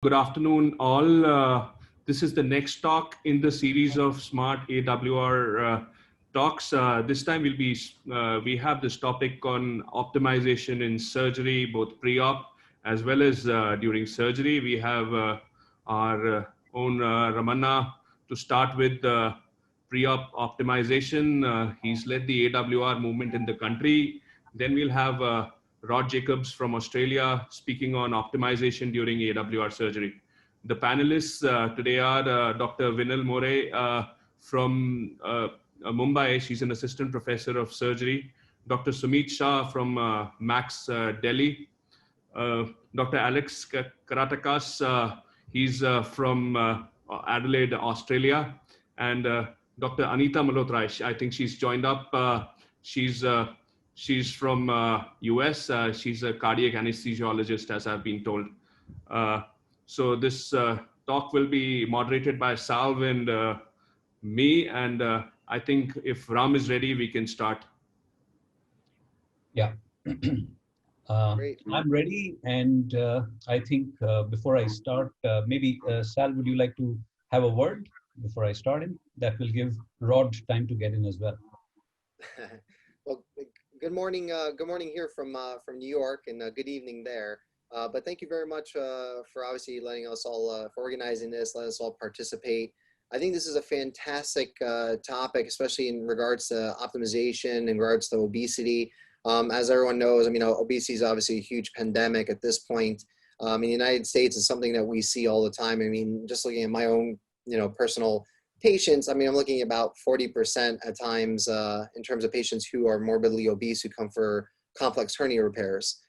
Good afternoon, all. This is the next talk in the series of Smart AWR talks. This time we have this topic on optimization in surgery, both pre-op as well as during surgery. We have our own Ramana to start with pre-op optimization. He's led the AWR movement in the country. Then we'll have Rod Jacobs from Australia speaking on optimization during AWR surgery. The panelists today are Dr. Vinal More from Mumbai. She's an assistant professor of surgery. Dr. Sumeet Shah from Max Delhi. Dr. Alex Karatassas, he's from Adelaide, Australia. And Dr. Anita Malhotra, I think she's joined up. She's from US. She's a cardiac anesthesiologist, as I've been told. So this talk will be moderated by Salv and me. And I think if Ram is ready, we can start. Yeah. I'm ready, and I think before I start, maybe Sal, would you like to have a word before I start in? That will give Rod time to get in as well. Well, good morning here from New York, and good evening there. But thank you very much for obviously letting us all, for organizing this, let us all participate. I think this is a fantastic topic, especially in regards to optimization, in regards to obesity. As everyone knows, I mean, obesity is obviously a huge pandemic at this point. In the United States, it's something that we see all the time. I mean, just looking at my own, personal patients, I mean, I'm looking at about 40% at times in terms of patients who are morbidly obese who come for complex hernia repairs.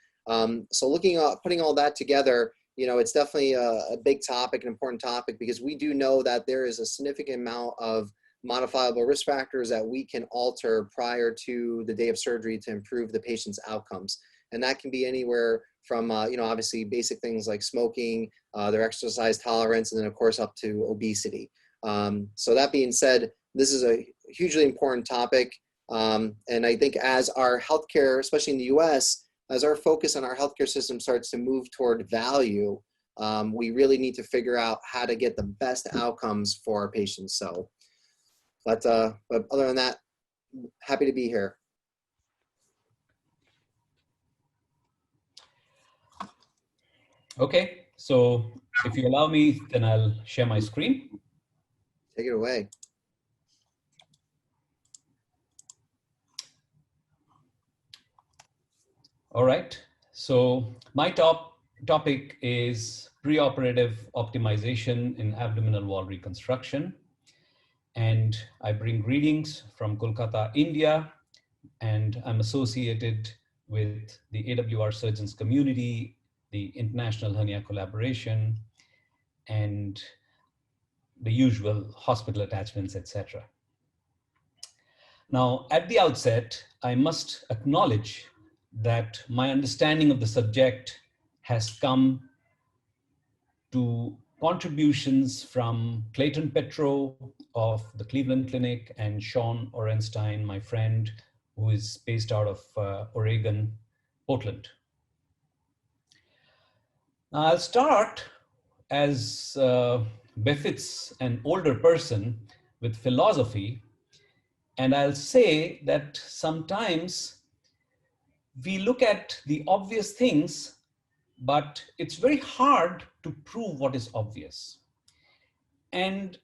So putting all that together, it's definitely a big topic, an important topic, because we do know that there is a significant amount of modifiable risk factors that we can alter prior to the day of surgery to improve the patient's outcomes. And that can be anywhere from, obviously basic things like smoking, their exercise tolerance, and then of course up to obesity. So that being said, this is a hugely important topic. And I think as our healthcare, especially in the US, as our focus on our healthcare system starts to move toward value, we really need to figure out how to get the best outcomes for our patients. So, but other than that, happy to be here. Okay, so if you allow me, then I'll share my screen. Take it away. All right, so my topic is preoperative optimization in abdominal wall reconstruction. And I bring greetings from Kolkata, India, and I'm associated with the AWR surgeons community, the International Hernia Collaboration, and the usual hospital attachments, etc. Now, at the outset, I must acknowledge that my understanding of the subject has come to contributions from Clayton Petro of the Cleveland Clinic and Sean Orenstein, my friend, who is based out of Oregon, Portland. Now I'll start, as befits an older person, with philosophy, and I'll say that sometimes we look at the obvious things, but it's very hard to prove what is obvious. And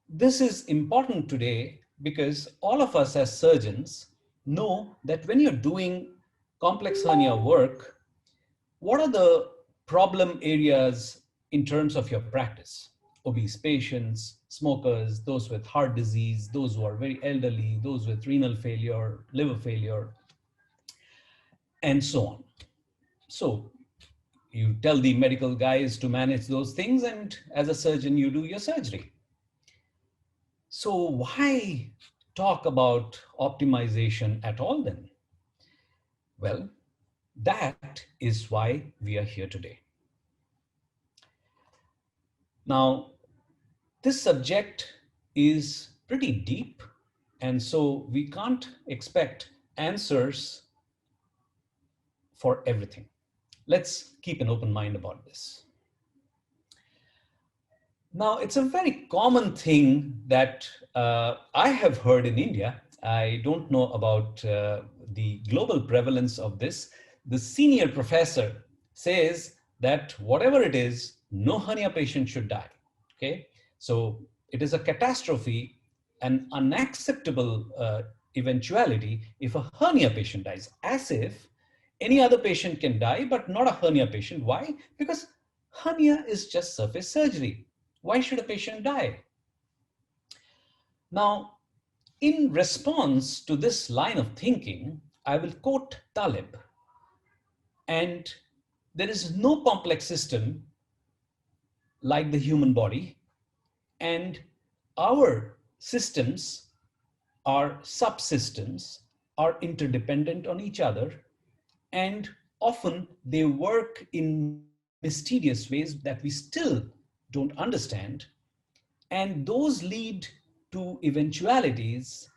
this is important today because all of us as surgeons know that when you're doing complex hernia work, what are the problem areas in terms of your practice? Obese patients, smokers, those with heart disease, those who are very elderly, those with renal failure, liver failure, and so on. So you tell the medical guys to manage those things, and as a surgeon, you do your surgery. So why talk about optimization at all then? Well, that is why we are here today. Now, this subject is pretty deep, and so we can't expect answers for everything. Let's keep an open mind about this. Now, it's a very common thing that I have heard in India. I don't know about the global prevalence of this. The senior professor says that whatever it is, no hernia patient should die. Okay, so it is a catastrophe, an unacceptable eventuality if a hernia patient dies, as if any other patient can die, but not a hernia patient. Why? Because hernia is just surface surgery. Why should a patient die? Now, in response to this line of thinking, I will quote Taleb. And there is no complex system like the human body, and our systems, our subsystems, are interdependent on each other, and often they work in mysterious ways that we still don't understand. And those lead to eventualities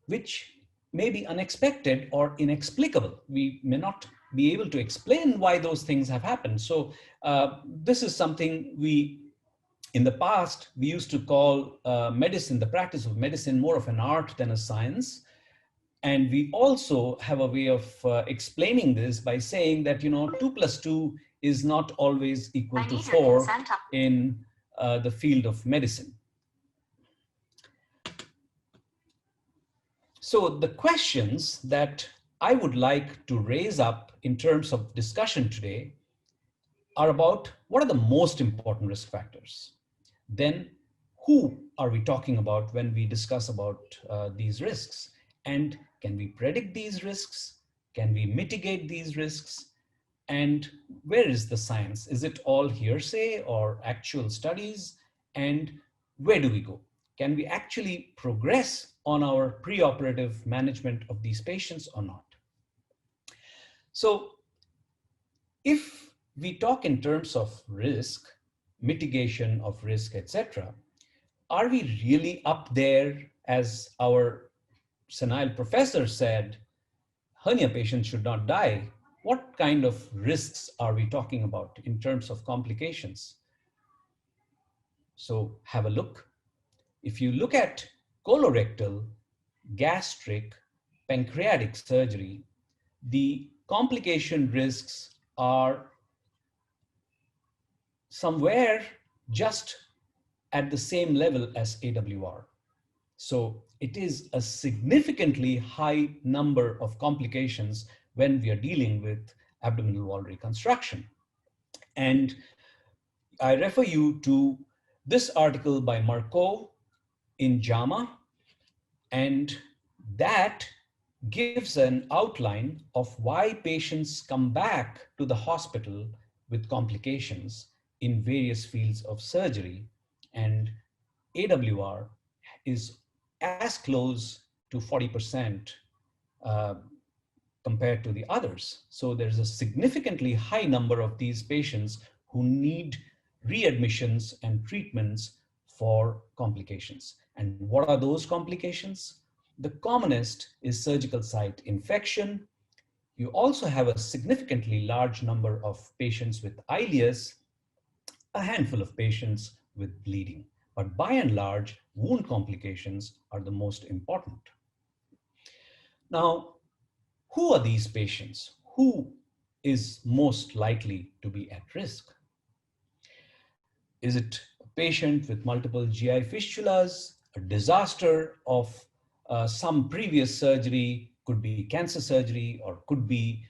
which may be unexpected or inexplicable. We may not be able to explain why those things have happened. So this is something in the past, we used to call medicine, the practice of medicine, more of an art than a science. And we also have a way of explaining this by saying that, 2 plus 2 is not always equal to 4 in the field of medicine. So the questions that I would like to raise up in terms of discussion today are about what are the most important risk factors? Then who are we talking about when we discuss about these risks? And can we predict these risks? Can we mitigate these risks? And where is the science? Is it all hearsay or actual studies? And where do we go? Can we actually progress on our preoperative management of these patients or not? So if we talk in terms of risk, mitigation of risk, etc., are we really up there, as our senile professor said, hernia patients should not die? What kind of risks are we talking about in terms of complications? So have a look. If you look at colorectal, gastric, pancreatic surgery, the complication risks are somewhere just at the same level as AWR. So it is a significantly high number of complications when we are dealing with abdominal wall reconstruction. And I refer you to this article by Markov in JAMA, and that gives an outline of why patients come back to the hospital with complications in various fields of surgery. And AWR is as close to 40% compared to the others. So there's a significantly high number of these patients who need readmissions and treatments for complications. And what are those complications? The commonest is surgical site infection. You also have a significantly large number of patients with ileus, a handful of patients with bleeding. But by and large, wound complications are the most important. Now, who are these patients? Who is most likely to be at risk? Is it a patient with multiple GI fistulas, a disaster of some previous surgery, could be cancer surgery, or could be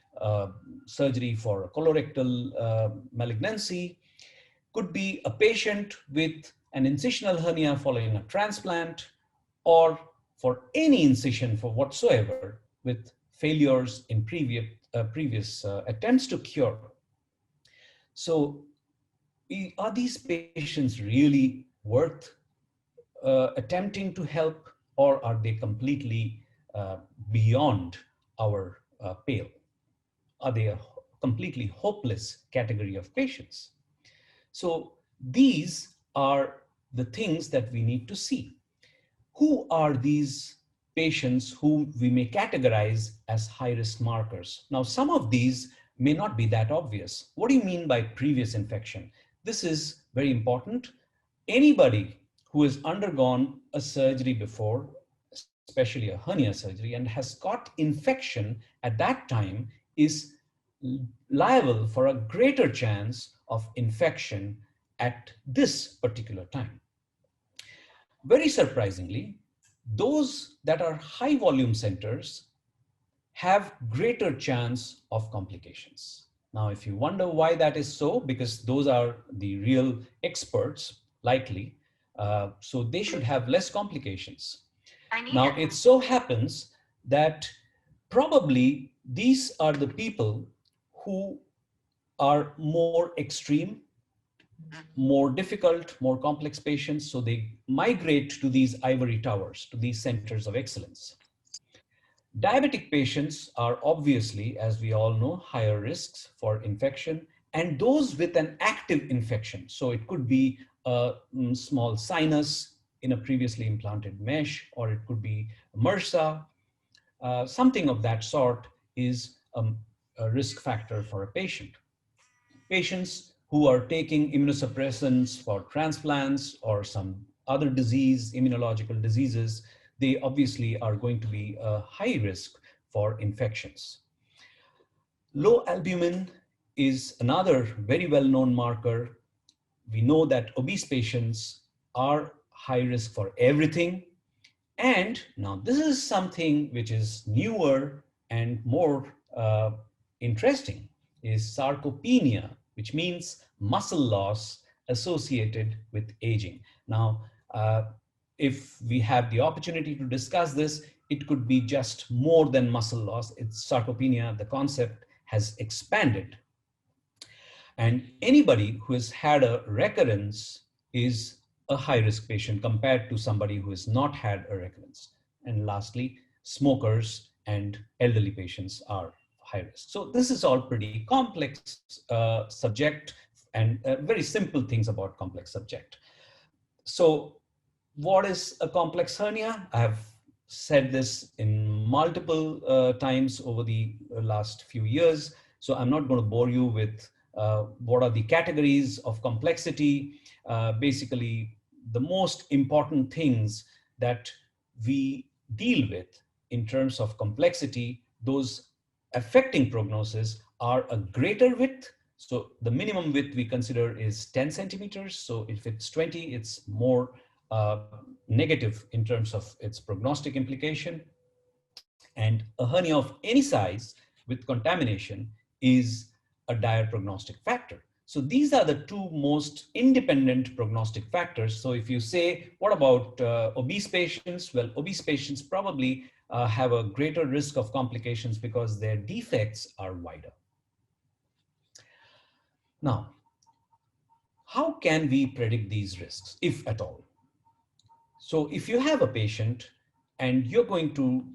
surgery for a colorectal malignancy, could be a patient with an incisional hernia following a transplant, or for any incision for whatsoever with failures in previous attempts to cure. So are these patients really worth attempting to help, or are they completely beyond our pale? Are they a completely hopeless category of patients? So these are the things that we need to see. Who are these patients who we may categorize as high-risk markers? Now, some of these may not be that obvious. What do you mean by previous infection? This is very important. Anybody who has undergone a surgery before, especially a hernia surgery, and has got infection at that time is liable for a greater chance of infection at this particular time. Very surprisingly, those that are high volume centers have greater chance of complications. Now, if you wonder why that is so, because those are the real experts, likely, so they should have less complications. Now, it so happens that probably these are the people who are more extreme, more difficult, more complex patients, so they migrate to these ivory towers, to these centers of excellence. Diabetic patients are obviously, as we all know, higher risks for infection, and those with an active infection. So it could be a small sinus in a previously implanted mesh, or it could be MRSA. Something of that sort is a risk factor for a patient. Patients who are taking immunosuppressants for transplants or some other disease, immunological diseases, they obviously are going to be a high risk for infections. Low albumin is another very well-known marker. We know that obese patients are high risk for everything. And now this is something which is newer and more interesting, is sarcopenia, which means muscle loss associated with aging. Now, if we have the opportunity to discuss this, it could be just more than muscle loss. It's sarcopenia, the concept has expanded. And anybody who has had a recurrence is a high-risk patient compared to somebody who has not had a recurrence. And lastly, smokers and elderly patients are high risk. So this is all pretty complex subject, and very simple things about complex subject. So what is a complex hernia? I have said this in multiple times over the last few years, so I'm not going to bore you with what are the categories of complexity. Basically, the most important things that we deal with in terms of complexity, those affecting prognosis, are a greater width. So the minimum width we consider is 10 centimeters. So if it's 20, it's more negative in terms of its prognostic implication. And a hernia of any size with contamination is a dire prognostic factor. So these are the two most independent prognostic factors. So if you say, what about obese patients? Well, obese patients probably have a greater risk of complications because their defects are wider. Now, how can we predict these risks, if at all? So if you have a patient and you're going to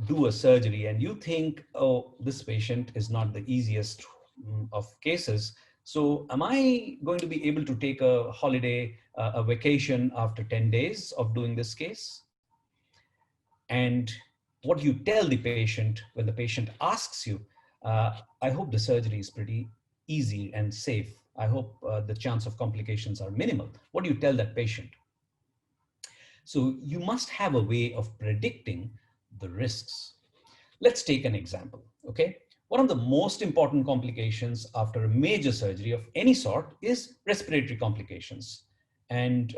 do a surgery and you think, oh, this patient is not the easiest of cases, so am I going to be able to take a holiday, a vacation after 10 days of doing this case? And what do you tell the patient when the patient asks you, I hope the surgery is pretty easy and safe. I hope the chance of complications are minimal. What do you tell that patient? So you must have a way of predicting the risks. Let's take an example, okay? One of the most important complications after a major surgery of any sort is respiratory complications. And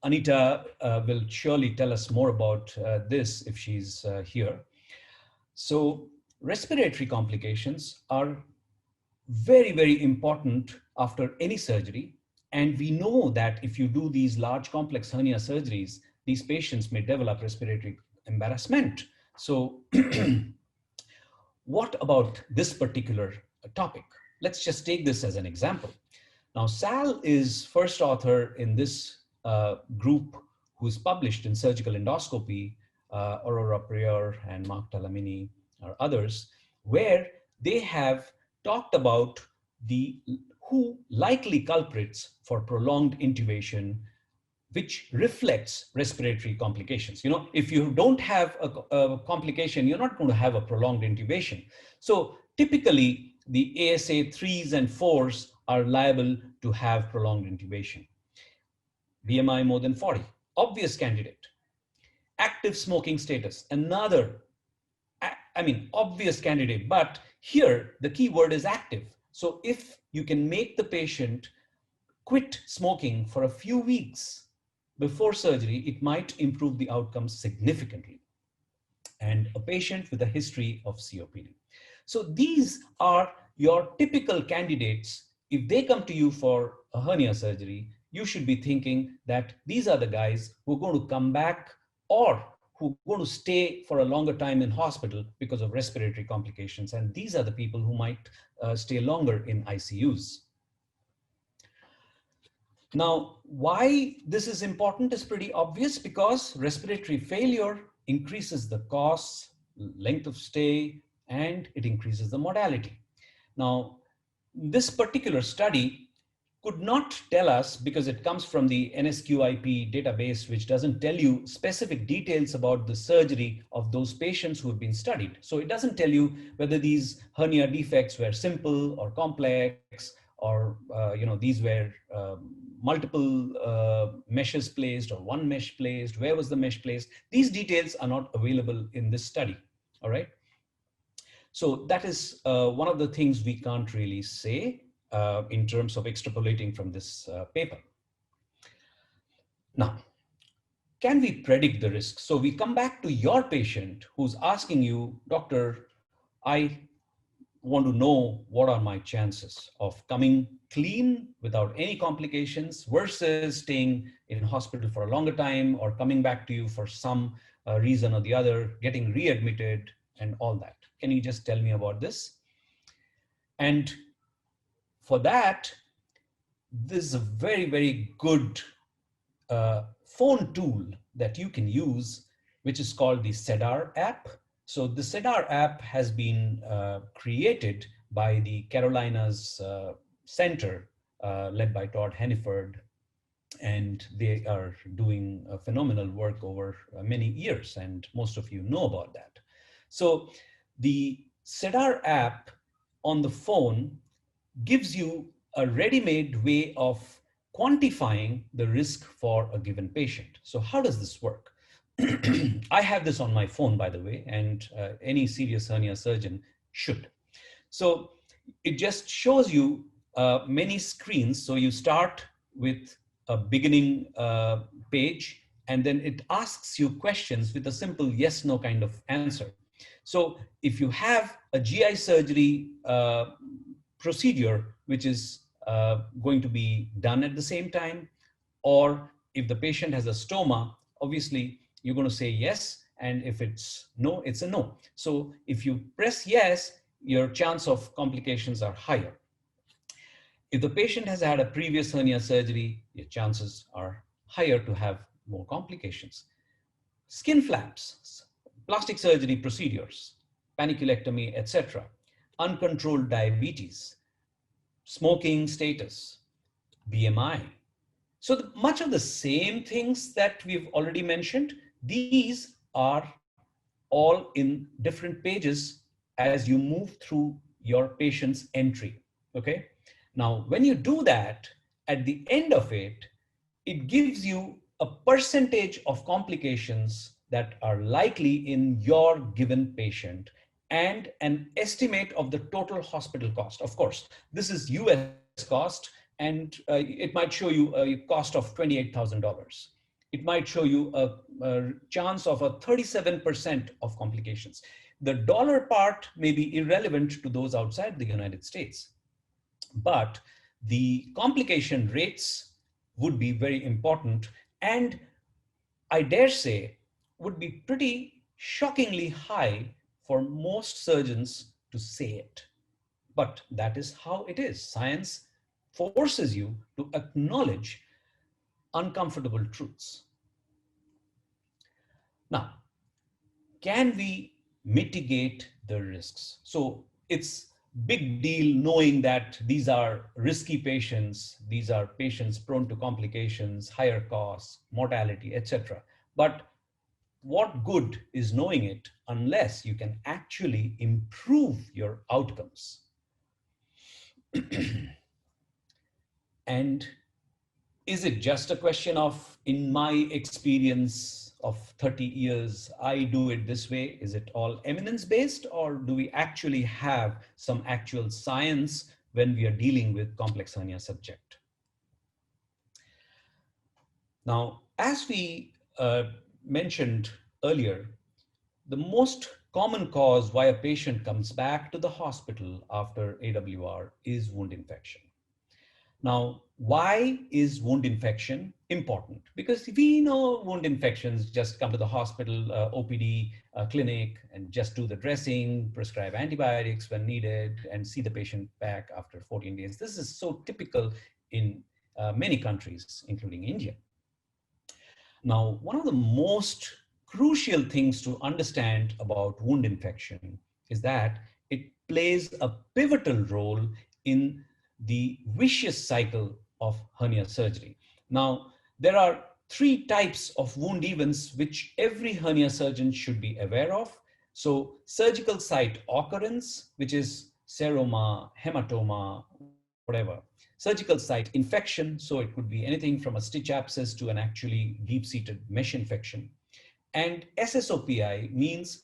Anita will surely tell us more about this if she's here. So respiratory complications are very, very important after any surgery. And we know that if you do these large complex hernia surgeries, these patients may develop respiratory embarrassment. So what about this particular topic? Let's just take this as an example. Now, Sal is first author in this group who's published in Surgical Endoscopy, Aurora Prior and Mark Talamini or others, where they have talked about the likely culprits for prolonged intubation, which reflects respiratory complications. You know, if you don't have a complication, you're not going to have a prolonged intubation. So typically the ASA 3s and 4s are liable to have prolonged intubation. BMI more than 40, obvious candidate. Active smoking status, another, obvious candidate, but here the key word is active. So if you can make the patient quit smoking for a few weeks before surgery, it might improve the outcomes significantly. And a patient with a history of COPD. So these are your typical candidates. If they come to you for a hernia surgery, you should be thinking that these are the guys who are going to come back or who are going to stay for a longer time in hospital because of respiratory complications. And these are the people who might stay longer in ICUs. Now, why this is important is pretty obvious, because respiratory failure increases the costs, length of stay, and it increases the mortality. Now, this particular study could not tell us, because it comes from the NSQIP database, which doesn't tell you specific details about the surgery of those patients who have been studied. So it doesn't tell you whether these hernia defects were simple or complex, or these were multiple meshes placed or one mesh placed, where was the mesh placed. These details are not available in this study, all right? So that is one of the things we can't really say in terms of extrapolating from this paper. Now, can we predict the risk? So we come back to your patient who's asking you, doctor, I want to know what are my chances of coming clean without any complications versus staying in hospital for a longer time, or coming back to you for some reason or the other, getting readmitted and all that. Can you just tell me about this? And for that, this is a very, very good phone tool that you can use, which is called the Sedar App. So the Sedar App has been created by the Carolinas Center, led by Todd Hanniford, and they are doing phenomenal work over many years, and most of you know about that. So the Sedar App on the phone gives you a ready-made way of quantifying the risk for a given patient. So how does this work? I have this on my phone, by the way, and any serious hernia surgeon should. So it just shows you many screens. So you start with a beginning page, and then it asks you questions with a simple yes, no kind of answer. So if you have a GI surgery procedure, which is going to be done at the same time, or if the patient has a stoma, obviously you're going to say yes, and if it's no, it's a no. So if you press yes, your chance of complications are higher. If the patient has had a previous hernia surgery, your chances are higher to have more complications. Skin flaps, plastic surgery procedures, paniculectomy, etc., uncontrolled diabetes, smoking status, BMI. So much of the same things that we've already mentioned, these are all in different pages as you move through your patient's entry, okay? Now, when you do that, at the end of it, it gives you a percentage of complications that are likely in your given patient and an estimate of the total hospital cost. Of course, this is US cost, and it might show you a cost of $28,000. It might show you a chance of a 37% of complications. The dollar part may be irrelevant to those outside the United States, but the complication rates would be very important, and I dare say would be pretty shockingly high for most surgeons to say it. But that is how it is. Science forces you to acknowledge uncomfortable truths. Now, can we mitigate the risks? So it's big deal knowing that these are risky patients, these are patients prone to complications, higher costs, mortality, etc. But what good is knowing it unless you can actually improve your outcomes? And is it just a question of, in my experience of 30 years, I do it this way? Is it all eminence-based, or do we actually have some actual science when we are dealing with complex hernia subject? Now, as we mentioned earlier, the most common cause why a patient comes back to the hospital after AWR is wound infection. Now, why is wound infection important? Because we know wound infections, just come to the hospital, OPD clinic, and just do the dressing, prescribe antibiotics when needed, and see the patient back after 14 days. This is so typical in many countries, including India. Now, one of the most crucial things to understand about wound infection is that it plays a pivotal role in the vicious cycle of hernia surgery. Now, there are 3 types of wound events which every hernia surgeon should be aware of. So, surgical site occurrence, which is seroma, hematoma, whatever. Surgical site infection, so it could be anything from a stitch abscess to an actually deep-seated mesh infection. And SSOPI means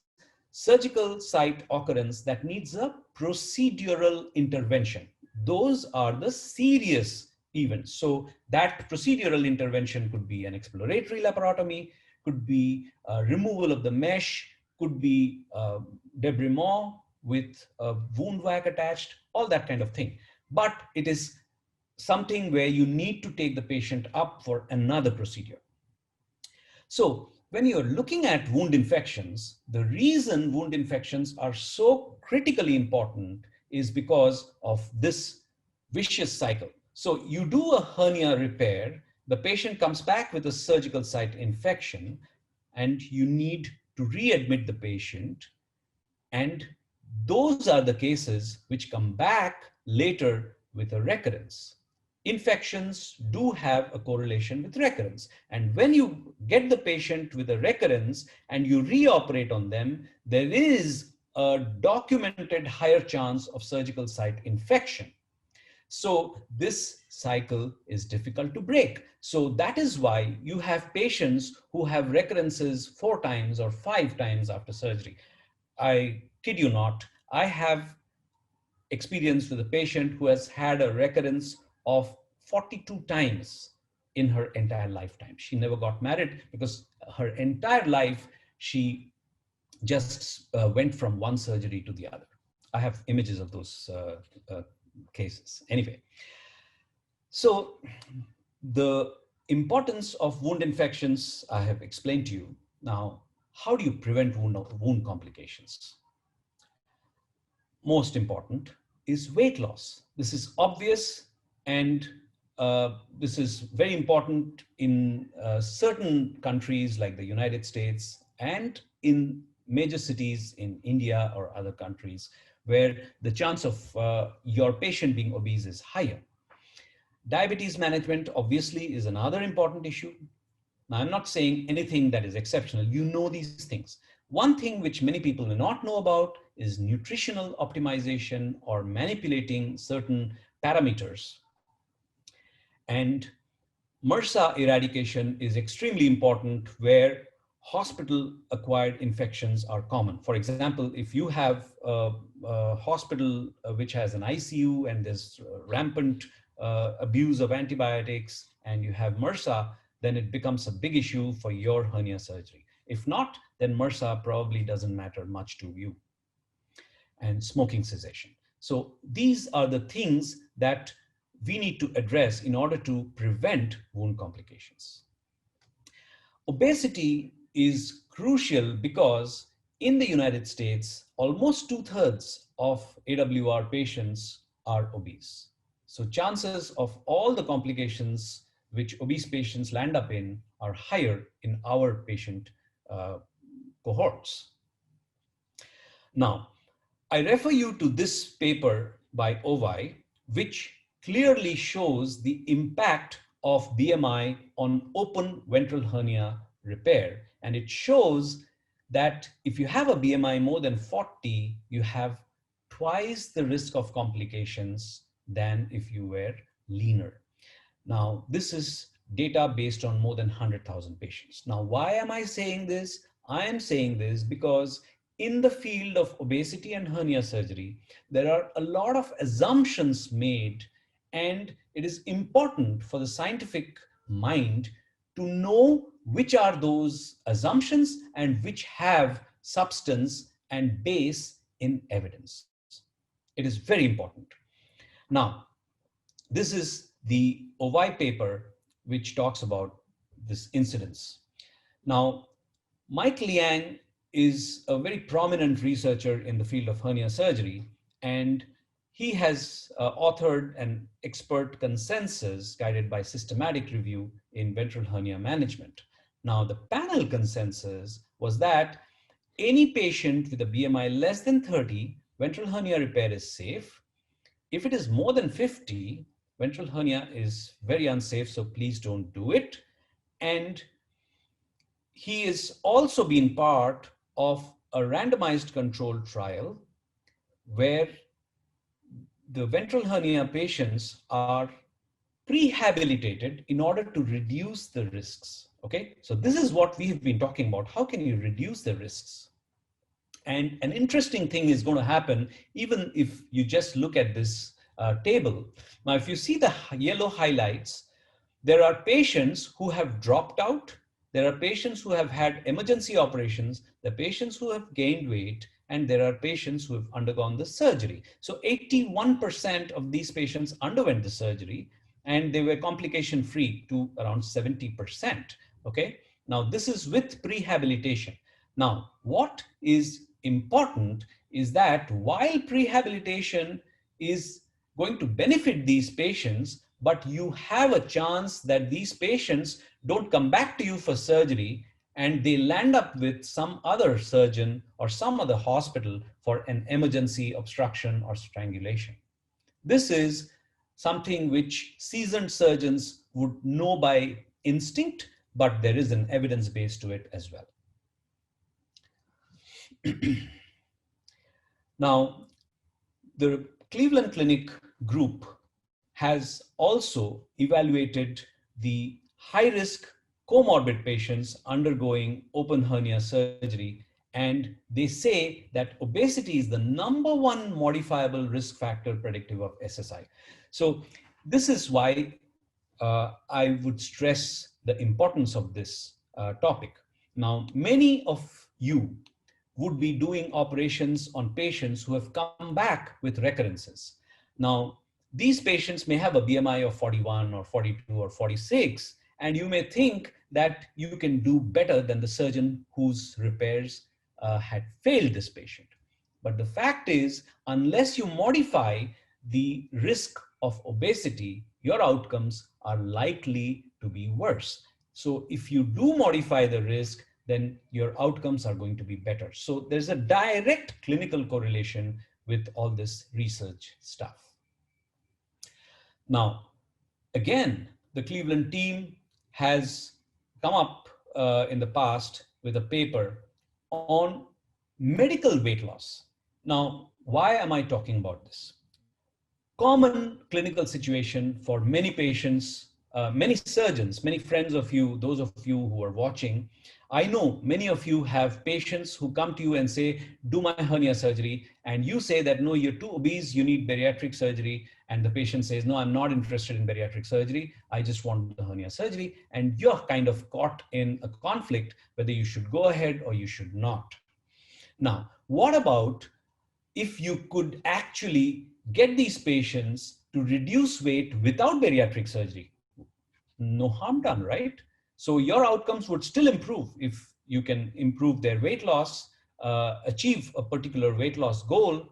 surgical site occurrence that needs a procedural intervention. Those are the serious events. So that procedural intervention could be an exploratory laparotomy, could be removal of the mesh, could be debridement with a wound vac attached, all that kind of thing. But it is something where you need to take the patient up for another procedure. So when you're looking at wound infections, the reason wound infections are so critically important is because of this vicious cycle. So you do a hernia repair, the patient comes back with a surgical site infection, and you need to readmit the patient. And those are the cases which come back later with a recurrence. Infections do have a correlation with recurrence. And when you get the patient with a recurrence and you reoperate on them, there is a documented higher chance of surgical site infection. So this cycle is difficult to break. So that is why you have patients who have recurrences 4 times or 5 times after surgery. I kid you not, I have experience with a patient who has had a recurrence of 42 times in her entire lifetime. She never got married because her entire life, she just went from one surgery to the other. I have images of those cases. Anyway, so the importance of wound infections, I have explained to you. Now, how do you prevent wound complications? Most important is weight loss. This is obvious, and this is very important in certain countries like the United States and in major cities in India or other countries where the chance of your patient being obese is higher. Diabetes management obviously is another important issue. Now, I'm not saying anything that is exceptional. You know these things. One thing which many people may not know about is nutritional optimization or manipulating certain parameters. And MRSA eradication is extremely important where hospital-acquired infections are common. For example, if you have a hospital which has an ICU and there's rampant abuse of antibiotics and you have MRSA, then it becomes a big issue for your hernia surgery. If not, then MRSA probably doesn't matter much to you. And smoking cessation. So these are the things that we need to address in order to prevent wound complications. Obesity is crucial because in the United States, almost 2/3 of AWR patients are obese. So chances of all the complications which obese patients land up in are higher in our patient cohorts. Now, I refer you to this paper by Ovi, which clearly shows the impact of BMI on open ventral hernia repair. And it shows that if you have a BMI more than 40, you have twice the risk of complications than if you were leaner. Now, this is data based on more than 100,000 patients. Now, why am I saying this? I am saying this because in the field of obesity and hernia surgery, there are a lot of assumptions made, and it is important for the scientific mind to know which are those assumptions and which have substance and base in evidence. It is very important. Now, this is the OVI paper which talks about this incidence. Now, Mike Liang is a very prominent researcher in the field of hernia surgery, and he has authored an expert consensus guided by systematic review in ventral hernia management. Now, the panel consensus was that any patient with a BMI less than 30, ventral hernia repair is safe. If it is more than 50, ventral hernia is very unsafe, so please don't do it. And he is also been part of a randomized controlled trial where the ventral hernia patients are prehabilitated in order to reduce the risks. Okay, so this is what we have been talking about. How can you reduce the risks? And an interesting thing is going to happen even if you just look at this table. Now, if you see the yellow highlights, there are patients who have dropped out. There are patients who have had emergency operations. There are patients who have gained weight, and there are patients who have undergone the surgery. So 81% of these patients underwent the surgery, and they were complication free to around 70%. Okay. Now, this is with prehabilitation. Now, what is important is that while prehabilitation is going to benefit these patients, but you have a chance that these patients don't come back to you for surgery and they land up with some other surgeon or some other hospital for an emergency obstruction or strangulation. This is something which seasoned surgeons would know by instinct, but there is an evidence base to it as well. Now, the Cleveland Clinic group has also evaluated the high-risk comorbid patients undergoing open hernia surgery, and they say that obesity is the #1 modifiable risk factor predictive of SSI. So this is why I would stress the importance of this topic. Now, many of you would be doing operations on patients who have come back with recurrences. Now, these patients may have a BMI of 41 or 42 or 46, and you may think that you can do better than the surgeon whose repairs had failed this patient. But the fact is, unless you modify the risk of obesity, your outcomes are likely to be worse. So if you do modify the risk, then your outcomes are going to be better. So there's a direct clinical correlation with all this research stuff. Now, again, the Cleveland team has come up in the past with a paper on medical weight loss. Now, why am I talking about this? Common clinical situation for many patients, many surgeons, many friends of you, those of you who are watching. I know many of you have patients who come to you and say, do my hernia surgery. And you say that, no, you're too obese, you need bariatric surgery. And the patient says, no, I'm not interested in bariatric surgery. I just want the hernia surgery. And you're kind of caught in a conflict whether you should go ahead or you should not. Now, what about if you could actually get these patients to reduce weight without bariatric surgery? No harm done, right? So your outcomes would still improve if you can improve their weight loss, achieve a particular weight loss goal,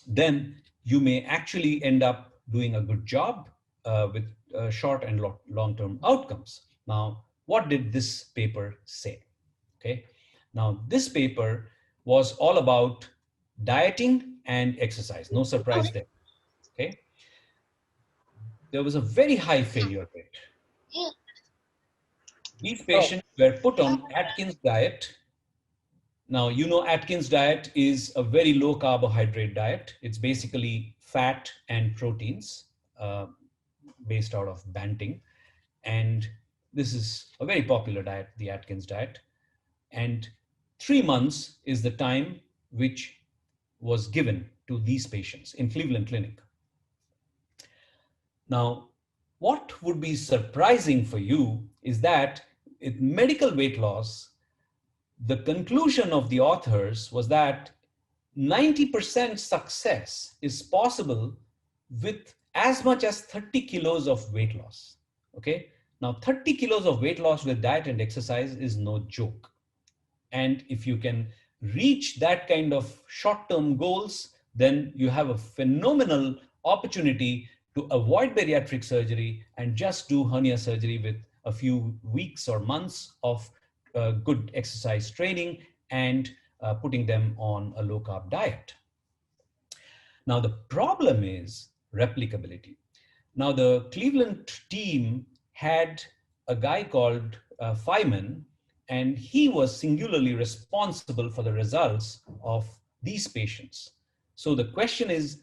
then you may actually end up doing a good job with short and long-term outcomes. Now, what did this paper say? Okay. Now, this paper was all about dieting and exercise. No surprise there. Okay. There was a very high failure rate. These patients were put on Atkins diet. Now, you know, Atkins diet is a very low carbohydrate diet. It's basically fat and proteins based out of Banting. And this is a very popular diet, the Atkins diet. And 3 months is the time which was given to these patients in Cleveland Clinic. Now, what would be surprising for you is that with medical weight loss, the conclusion of the authors was that 90% success is possible with as much as 30 kilos of weight loss. Okay. Now, 30 kilos of weight loss with diet and exercise is no joke. And if you can reach that kind of short-term goals, then you have a phenomenal opportunity to avoid bariatric surgery and just do hernia surgery with a few weeks or months of good exercise training and putting them on a low-carb diet. Now, the problem is replicability. Now, the Cleveland team had a guy called Feynman, and he was singularly responsible for the results of these patients. So the question is,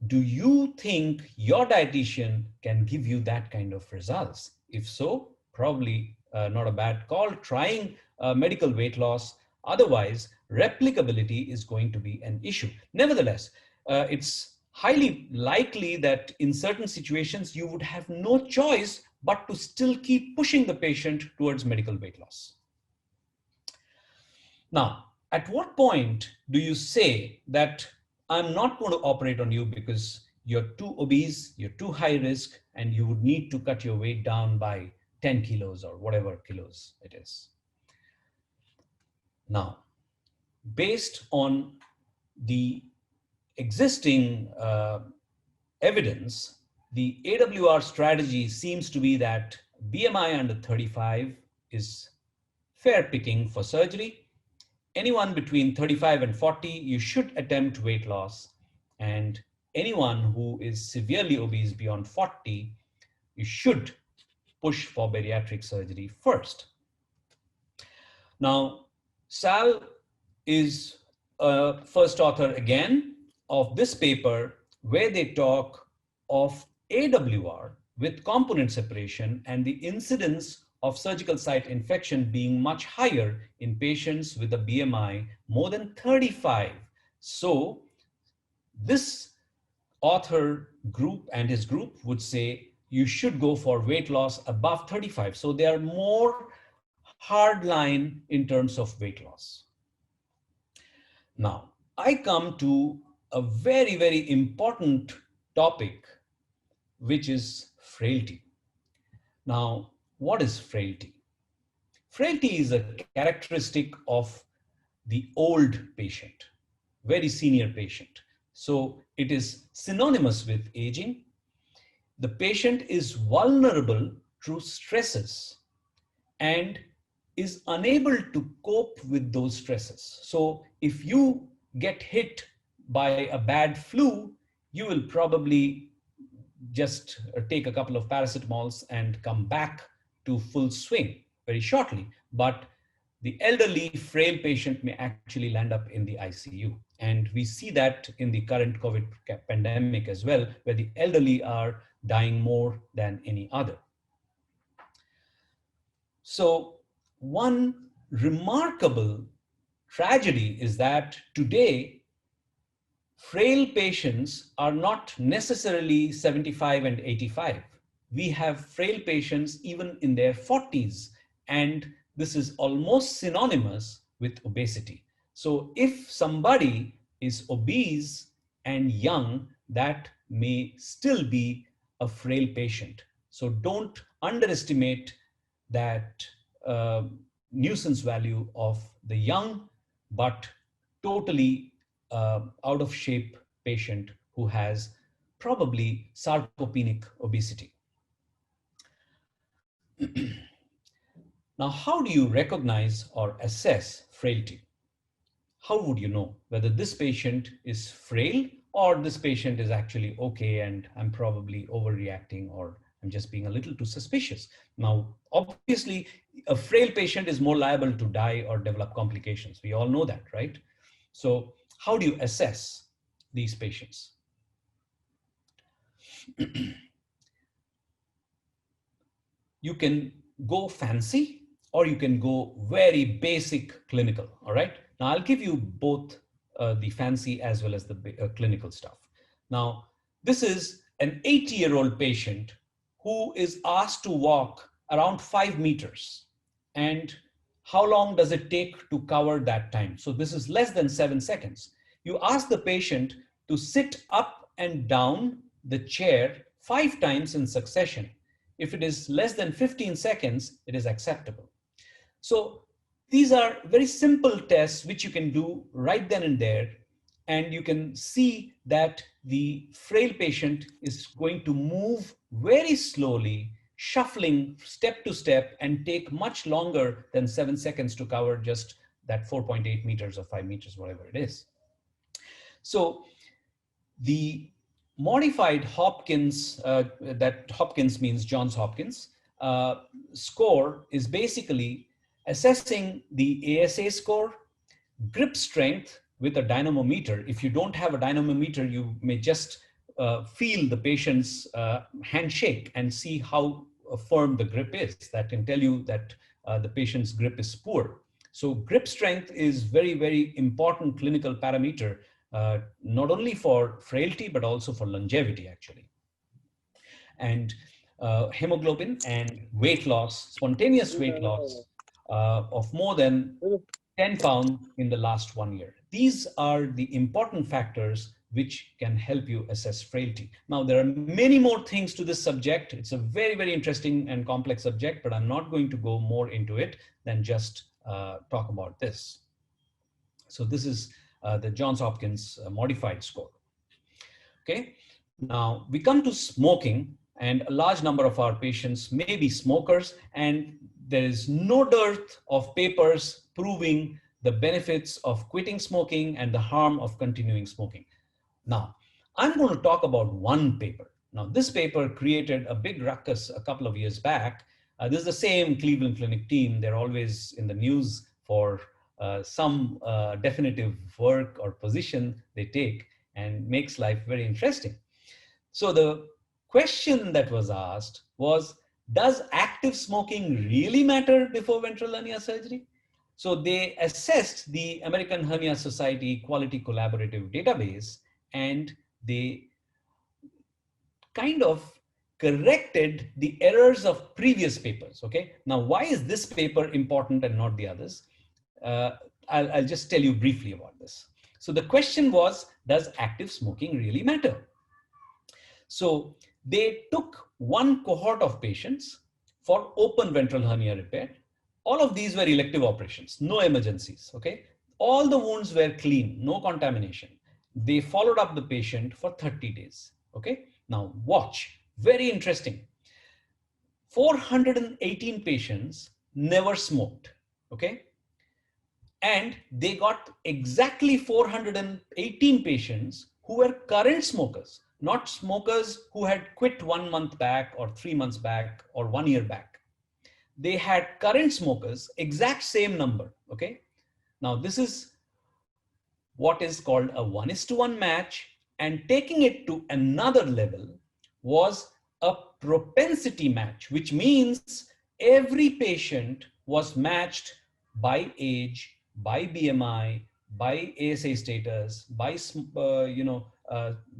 do you think your dietitian can give you that kind of results? If so, probably not a bad call, trying medical weight loss. Otherwise, replicability is going to be an issue. Nevertheless, it's highly likely that in certain situations, you would have no choice but to still keep pushing the patient towards medical weight loss. Now, at what point do you say that I'm not going to operate on you because you're too obese, you're too high risk, and you would need to cut your weight down by 10 kilos or whatever kilos it is? Now, based on the existing evidence, the AWR strategy seems to be that BMI under 35 is fair picking for surgery. Anyone between 35 and 40, you should attempt weight loss. And anyone who is severely obese beyond 40, you should push for bariatric surgery first. Now, Sal is a first author again of this paper where they talk of AWR with component separation and the incidence of surgical site infection being much higher in patients with a BMI more than 35. So this author group and his group would say you should go for weight loss above 35. So they are more hard line in terms of weight loss. Now, I come to a very, very important topic, which is frailty. Now, what is frailty? Frailty is a characteristic of the old patient, very senior patient. So it is synonymous with aging. The patient is vulnerable to stresses and is unable to cope with those stresses. So if you get hit by a bad flu, you will probably just take a couple of paracetamols and come back to full swing very shortly. But the elderly, frail patient may actually land up in the ICU. And we see that in the current COVID pandemic as well, where the elderly are dying more than any other. So one remarkable tragedy is that today, frail patients are not necessarily 75 and 85. We have frail patients even in their 40s, and this is almost synonymous with obesity. So if somebody is obese and young, that may still be a frail patient. So don't underestimate that nuisance value of the young, but totally out of shape patient who has probably sarcopenic obesity. Now, how do you recognize or assess frailty? How would you know whether this patient is frail or this patient is actually okay and I'm probably overreacting or I'm just being a little too suspicious? Now, obviously, a frail patient is more liable to die or develop complications. We all know that, right? So how do you assess these patients? you can go fancy or you can go very basic clinical. All right. Now I'll give you both the fancy as well as the clinical stuff. Now, this is an 80-year-old patient who is asked to walk around 5 meters. And how long does it take to cover that time? So this is less than 7 seconds. You ask the patient to sit up and down the chair 5 times in succession. If it is less than 15 seconds, it is acceptable. So these are very simple tests which you can do right then and there. And you can see that the frail patient is going to move very slowly, shuffling step to step, and take much longer than 7 seconds to cover just that 4.8 meters or 5 meters, whatever it is. So the modified Hopkins, that Hopkins means Johns Hopkins, score is basically assessing the ASA score, grip strength with a dynamometer. If you don't have a dynamometer, you may just feel the patient's handshake and see how firm the grip is. That can tell you that the patient's grip is poor. So grip strength is very, very important clinical parameter, not only for frailty, but also for longevity, actually. And hemoglobin and weight loss, spontaneous weight loss of more than 10 pounds in the last 1 year. These are the important factors which can help you assess frailty. Now, there are many more things to this subject. It's a very, very interesting and complex subject, but I'm not going to go more into it than just talk about this. So this is the Johns Hopkins modified score. Okay, now we come to smoking, and a large number of our patients may be smokers, and there is no dearth of papers proving the benefits of quitting smoking and the harm of continuing smoking. Now, I'm going to talk about one paper. Now, this paper created a big ruckus a couple of years back. This is the same Cleveland Clinic team. They're always in the news for some definitive work or position they take, and makes life very interesting. So the question that was asked was, does active smoking really matter before ventral hernia surgery? So they assessed the American Hernia Society Quality Collaborative Database, and they kind of corrected the errors of previous papers. Okay, now why is this paper important and not the others? I'll just tell you briefly about this. So the question was, does active smoking really matter? So they took one cohort of patients for open ventral hernia repair. All of these were elective operations, no emergencies, okay? All the wounds were clean, no contamination. They followed up the patient for 30 days, okay? Now watch, very interesting. 418 patients never smoked, okay? And they got exactly 418 patients who were current smokers, not smokers who had quit 1 month back or 3 months back or 1 year back. They had current smokers, exact same number, okay? Now this is what is called a 1:1 match, and taking it to another level was a propensity match, which means every patient was matched by age, by BMI, by ASA status, by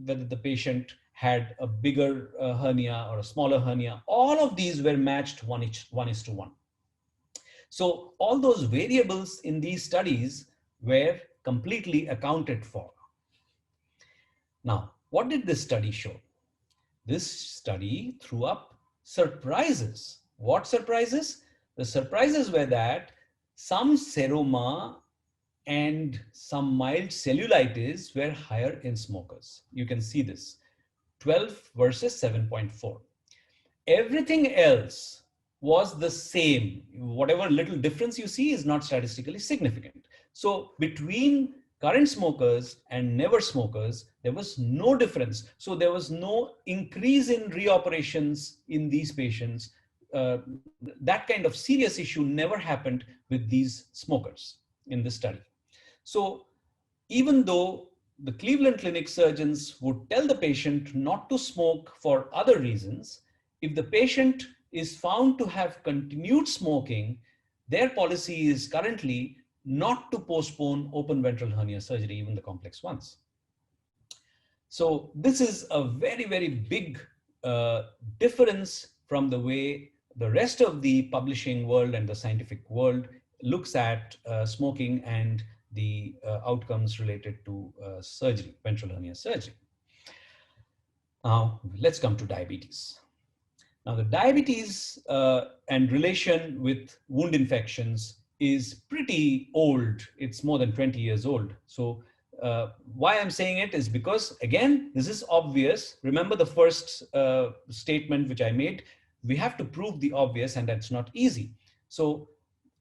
whether the patient had a bigger hernia or a smaller hernia. All of these were matched 1:1. So all those variables in these studies were completely accounted for. Now, what did this study show? This study threw up surprises. What surprises? The surprises were that some seroma and some mild cellulitis were higher in smokers. You can see this, 12 versus 7.4. Everything else was the same. Whatever little difference you see is not statistically significant. So between current smokers and never smokers, there was no difference. So there was no increase in reoperations in these patients. That kind of serious issue never happened with these smokers in this study. So even though the Cleveland Clinic surgeons would tell the patient not to smoke for other reasons, if the patient is found to have continued smoking, their policy is currently not to postpone open ventral hernia surgery, even the complex ones. So this is a very, very big difference from the way the rest of the publishing world and the scientific world looks at smoking and the outcomes related to surgery, ventral hernia surgery. Now, let's come to diabetes. Now, the diabetes and relation with wound infections is pretty old. It's more than 20 years old. So why I'm saying it is because, again, this is obvious. Remember the first statement which I made, we have to prove the obvious, and that's not easy. So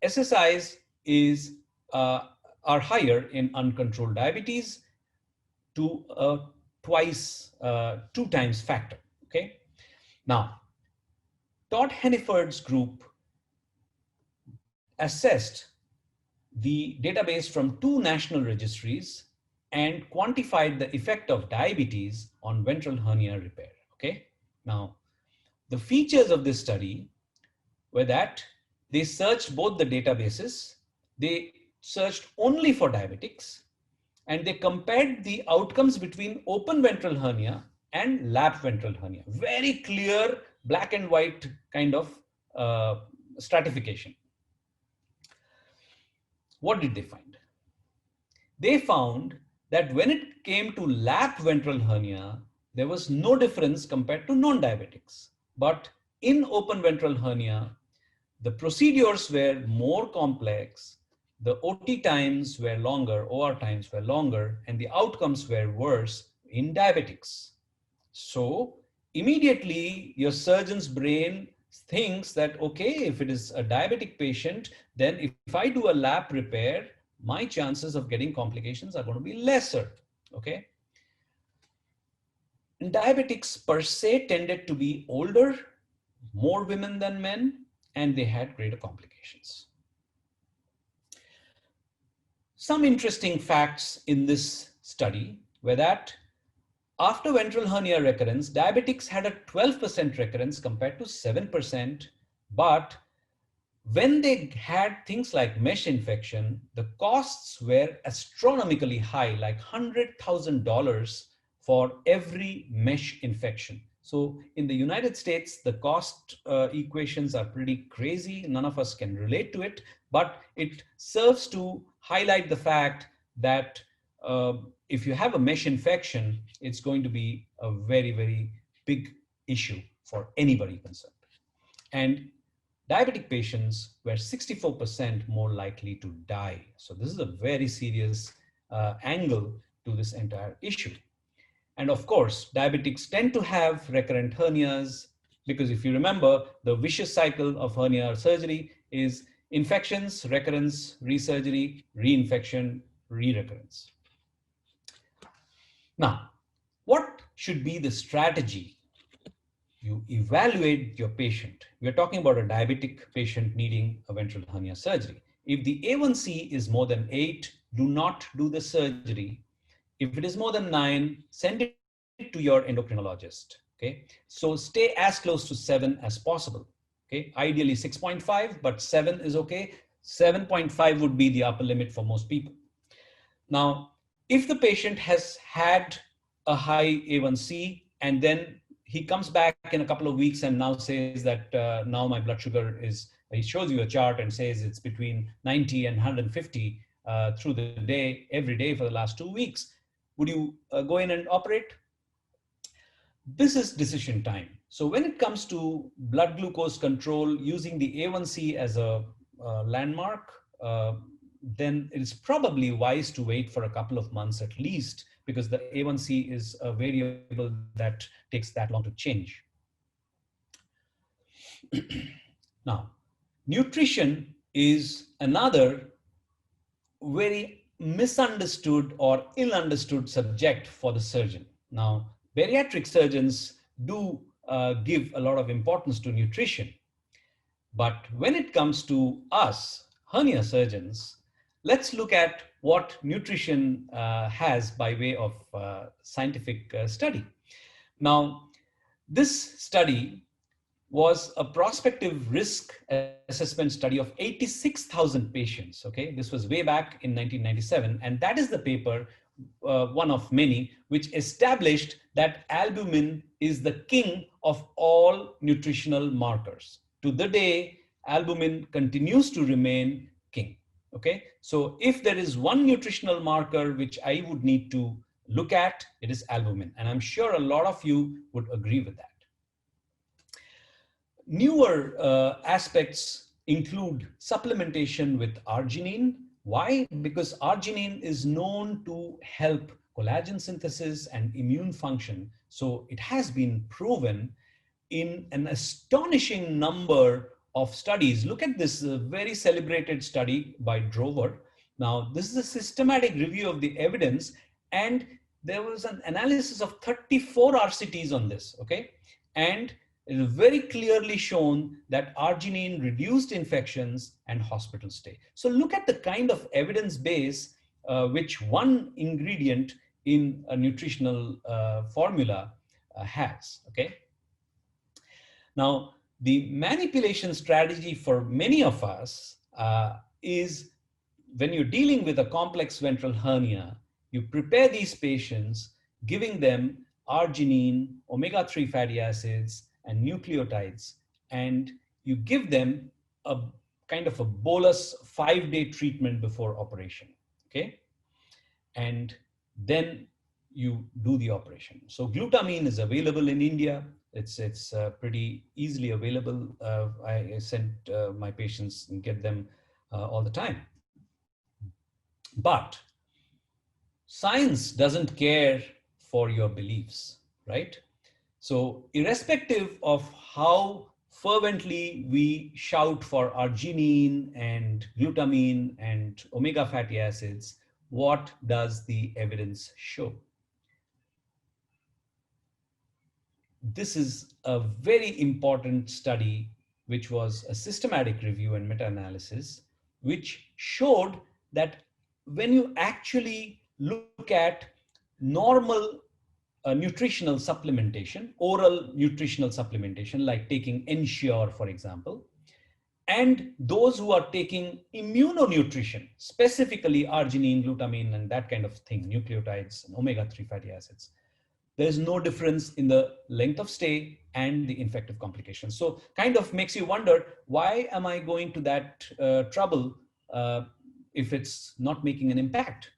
SSIs are higher in uncontrolled diabetes to a 2 times factor, okay? Now, Todd Henneford's group assessed the database from 2 national registries and quantified the effect of diabetes on ventral hernia repair, okay? Now, the features of this study were that they searched both the databases, they searched only for diabetics, and they compared the outcomes between open ventral hernia and lap ventral hernia. Very clear black and white kind of stratification. What did they find? They found that when it came to lap ventral hernia, there was no difference compared to non-diabetics. But in open ventral hernia, the procedures were more complex, the OT times were longer, OR times were longer, and the outcomes were worse in diabetics. So immediately your surgeon's brain thinks that, okay, if it is a diabetic patient, then if I do a lap repair, my chances of getting complications are going to be lesser, okay? And diabetics per se tended to be older, more women than men, and they had greater complications. Some interesting facts in this study were that after ventral hernia recurrence, diabetics had a 12% recurrence compared to 7%, but when they had things like mesh infection, the costs were astronomically high, like $100,000 for every mesh infection. So in the United States, the cost equations are pretty crazy. None of us can relate to it, but it serves to highlight the fact that if you have a mesh infection, it's going to be a very, very big issue for anybody concerned. And diabetic patients were 64% more likely to die. So this is a very serious angle to this entire issue. And of course, diabetics tend to have recurrent hernias because if you remember, the vicious cycle of hernia surgery is infections, recurrence, resurgery, reinfection, re-recurrence. Now, what should be the strategy? You evaluate your patient. We're talking about a diabetic patient needing a ventral hernia surgery. If the A1C is more than 8, do not do the surgery. If it is more than 9, send it to your endocrinologist. Okay, so stay as close to 7 as possible. Okay, ideally 6.5, but 7 is okay. 7.5 would be the upper limit for most people. Now, if the patient has had a high A1C and then he comes back in a couple of weeks and now says that now my blood sugar is, he shows you a chart and says it's between 90 and 150 through the day, every day for the last 2 weeks. Would you go in and operate? This is decision time. So when it comes to blood glucose control using the A1C as a landmark, then it is probably wise to wait for a couple of months at least, because the A1C is a variable that takes that long to change. Now, nutrition is another very misunderstood or ill-understood subject for the surgeon. Now, bariatric surgeons do give a lot of importance to nutrition. But when it comes to us, hernia surgeons, let's look at what nutrition has by way of scientific study. Now, this study was a prospective risk assessment study of 86,000 patients. Okay, this was way back in 1997, and that is the paper, one of many, which established that albumin is the king of all nutritional markers. To the day, albumin continues to remain king. Okay, so if there is one nutritional marker which I would need to look at, it is albumin, and I'm sure a lot of you would agree with that. Newer aspects include supplementation with arginine. Why? Because arginine is known to help collagen synthesis and immune function. So it has been proven in an astonishing number of studies. Look at this very celebrated study by Drover. Now, this is a systematic review of the evidence, and there was an analysis of 34 RCTs on this, okay? And it is very clearly shown that arginine reduced infections and hospital stay. So look at the kind of evidence base which one ingredient in a nutritional formula has, okay? Now, the manipulation strategy for many of us is when you're dealing with a complex ventral hernia, you prepare these patients, giving them arginine, omega-3 fatty acids, and nucleotides, and you give them a kind of a bolus 5-day treatment before operation, okay? And then you do the operation. So glutamine is available in India. It's pretty easily available. I send my patients and get them all the time. But science doesn't care for your beliefs, right? So irrespective of how fervently we shout for arginine and glutamine and omega fatty acids, what does the evidence show? This is a very important study, which was a systematic review and meta-analysis, which showed that when you actually look at normal nutritional supplementation, oral nutritional supplementation, like taking Ensure, for example, and those who are taking immunonutrition, specifically arginine, glutamine, and that kind of thing, nucleotides and omega-3 fatty acids, there's no difference in the length of stay and the infective complications. So kind of makes you wonder, why am I going to that trouble if it's not making an impact?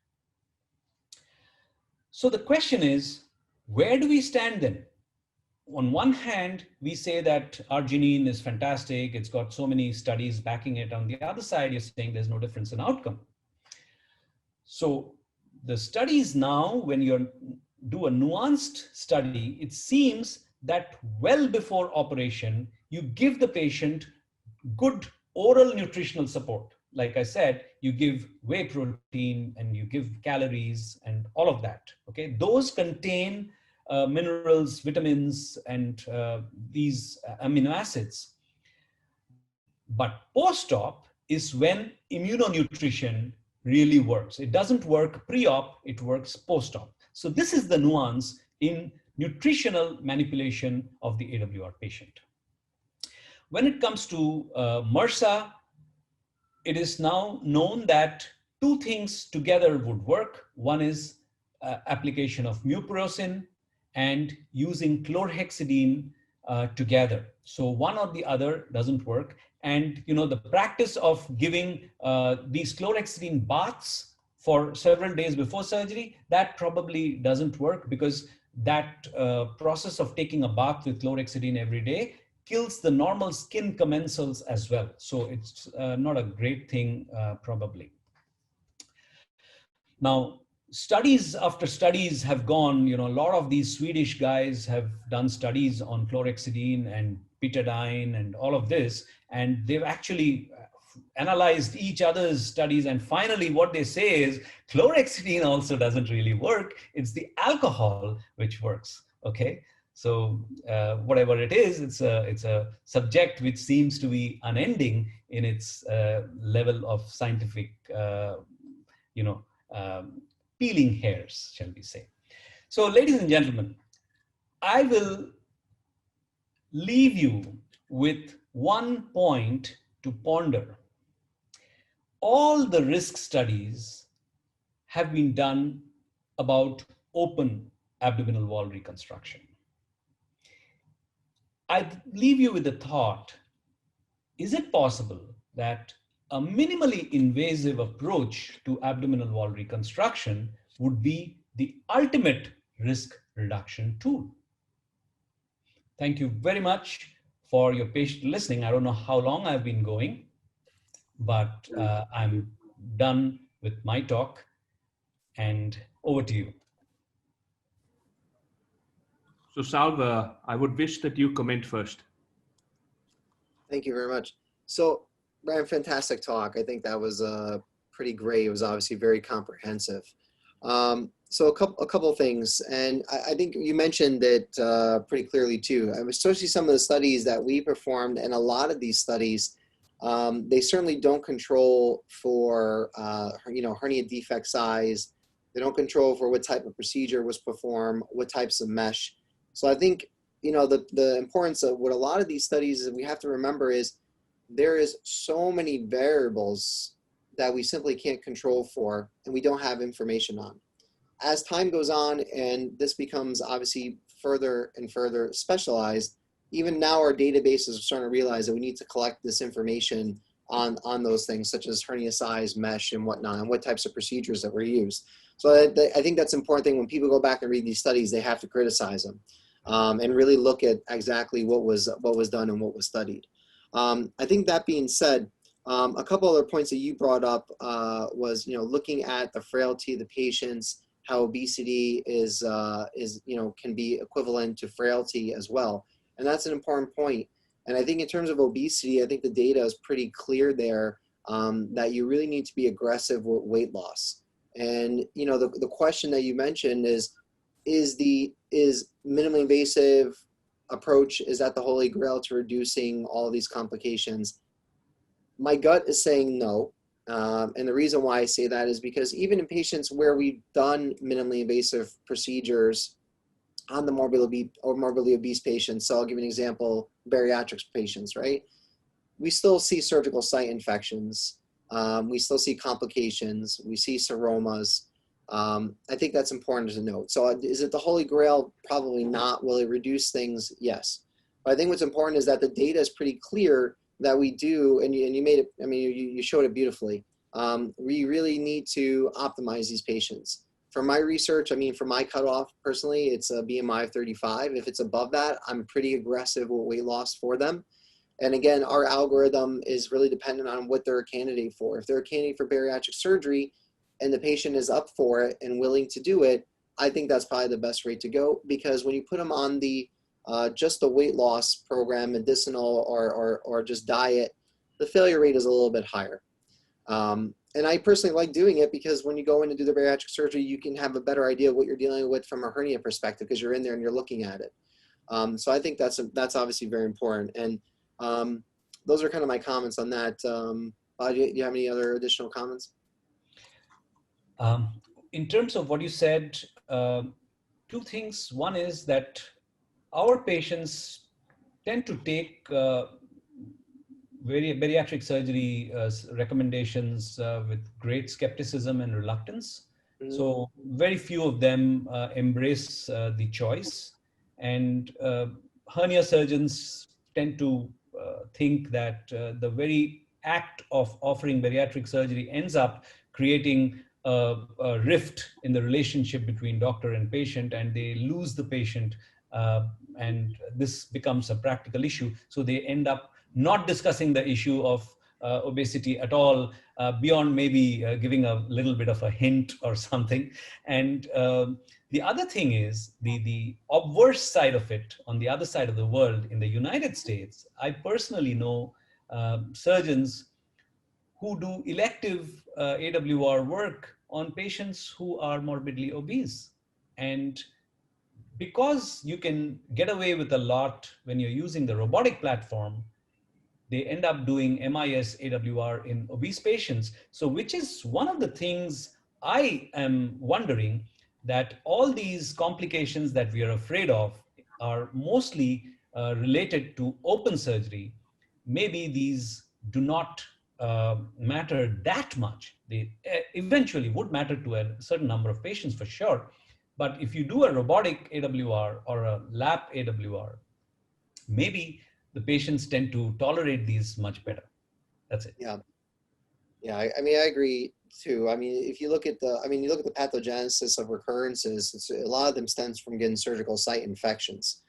So the question is, where do we stand then? On one hand, we say that arginine is fantastic. It's got so many studies backing it. On the other side, you're saying there's no difference in outcome. So the studies now, when you do a nuanced study, it seems that well before operation, you give the patient good oral nutritional support. Like I said, you give whey protein and you give calories and all of that. Okay, those contain minerals, vitamins, and these amino acids. But post-op is when immunonutrition really works. It doesn't work pre-op, it works post-op. So this is the nuance in nutritional manipulation of the AWR patient. When it comes to MRSA, it is now known that two things together would work. One is application of mupirocin and using chlorhexidine together. So one or the other doesn't work. And you know, the practice of giving these chlorhexidine baths for several days before surgery, that probably doesn't work, because that process of taking a bath with chlorhexidine every day kills the normal skin commensals as well. So it's not a great thing, probably. Now, studies after studies have gone, you know, a lot of these Swedish guys have done studies on chlorhexidine and betadine and all of this, and they've actually analyzed each other's studies, and finally what they say is chlorhexidine also doesn't really work. It's the alcohol which works, okay? So whatever it is, it's a subject which seems to be unending in its level of scientific, peeling hairs, shall we say. So ladies and gentlemen, I will leave you with one point to ponder. All the risk studies have been done about open abdominal wall reconstruction. I leave you with the thought, is it possible that a minimally invasive approach to abdominal wall reconstruction would be the ultimate risk reduction tool? Thank you very much for your patient listening. I don't know how long I've been going, but I'm done with my talk, and over to you. So Salva, I would wish that you comment first. Thank you very much. So, Brian, fantastic talk. I think that was pretty great. It was obviously very comprehensive. So a couple of things, and I think you mentioned it pretty clearly too. Especially some of the studies that we performed, and a lot of these studies, they certainly don't control for hernia defect size. They don't control for what type of procedure was performed, what types of mesh. So I think the importance of what a lot of these studies we have to remember is there is so many variables that we simply can't control for, and we don't have information on. As time goes on and this becomes obviously further and further specialized, even now our databases are starting to realize that we need to collect this information on those things, such as hernia size, mesh, and whatnot, and what types of procedures that were used. So I think that's an important thing. When people go back and read these studies, they have to criticize them and really look at exactly what was done and what was studied. I think that being said, a couple other points that you brought up was looking at the frailty of the patients, how obesity is can be equivalent to frailty as well, and that's an important point. And I think in terms of obesity, I think the data is pretty clear there that you really need to be aggressive with weight loss. And the question that you mentioned is minimally invasive approach, is that the holy grail to reducing all of these complications? My gut is saying no. And the reason why I say that is because even in patients where we've done minimally invasive procedures on the morbidly obese patients, so I'll give you an example, bariatrics patients, right? We still see surgical site infections. We still see complications. We see seromas. I think that's important to note. So is it the holy grail? Probably not. Will it reduce things? Yes. But I think what's important is that the data is pretty clear that we do, and you made it, I mean, you showed it beautifully. We really need to optimize these patients. For my research, I mean, for my cutoff, personally, it's a BMI of 35. If it's above that, I'm pretty aggressive with weight loss for them. And again, our algorithm is really dependent on what they're a candidate for. If they're a candidate for bariatric surgery and the patient is up for it and willing to do it, I think that's probably the best rate to go, because when you put them on the just the weight loss program, medicinal or just diet, the failure rate is a little bit higher. And I personally like doing it because when you go in to do the bariatric surgery, you can have a better idea of what you're dealing with from a hernia perspective because you're in there and you're looking at it. So I think that's obviously very important. And those are kind of my comments on that. Do you have any other additional comments? In terms of what you said, two things. One is that our patients tend to take bariatric surgery recommendations with great skepticism and reluctance. Mm-hmm. So very few of them embrace the choice. And hernia surgeons tend to think that the very act of offering bariatric surgery ends up creating a rift in the relationship between doctor and patient, and they lose the patient, and this becomes a practical issue. So they end up not discussing the issue of obesity at all, beyond maybe giving a little bit of a hint or something. And the other thing is the obverse side of it, on the other side of the world, in the United States, I personally know surgeons who do elective AWR work on patients who are morbidly obese. And because you can get away with a lot when you're using the robotic platform, they end up doing MIS AWR in obese patients. So which is one of the things I am wondering, that all these complications that we are afraid of are mostly related to open surgery, maybe these do not matter that much. They eventually would matter to a certain number of patients for sure. But if you do a robotic AWR or a lap AWR, maybe the patients tend to tolerate these much better. That's it. Yeah. Yeah, I mean, I agree too. I mean, if you look at you look at the pathogenesis of recurrences, a lot of them stems from getting surgical site infections.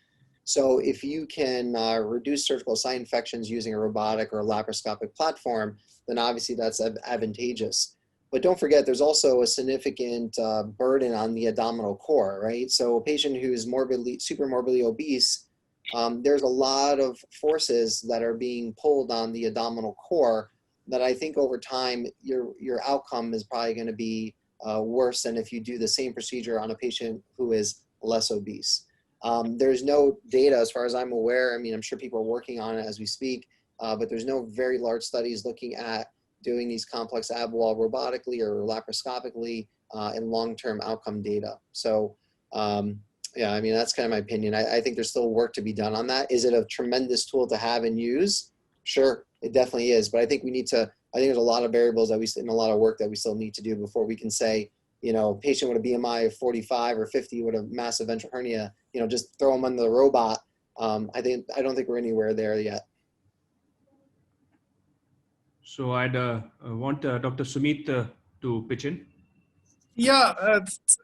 So if you can reduce surgical site infections using a robotic or a laparoscopic platform, then obviously that's advantageous. But don't forget, there's also a significant burden on the abdominal core, right? So a patient who's super morbidly obese, there's a lot of forces that are being pulled on the abdominal core that I think over time, your outcome is probably going to be worse than if you do the same procedure on a patient who is less obese. There's no data, as far as I'm aware. I mean, I'm sure people are working on it as we speak, but there's no very large studies looking at doing these complex ab wall robotically or laparoscopically in long-term outcome data. So, yeah, I mean, that's kind of my opinion. I think there's still work to be done on that. Is it a tremendous tool to have and use? Sure, it definitely is. But I think we need to, I think there's a lot of variables that and a lot of work that we still need to do before we can say, you know, patient with a BMI of 45 or 50 with a massive ventral hernia, you know, just throw them on the robot. I don't think we're anywhere there yet. So I'd want Dr. Sumeet to pitch in. Yeah,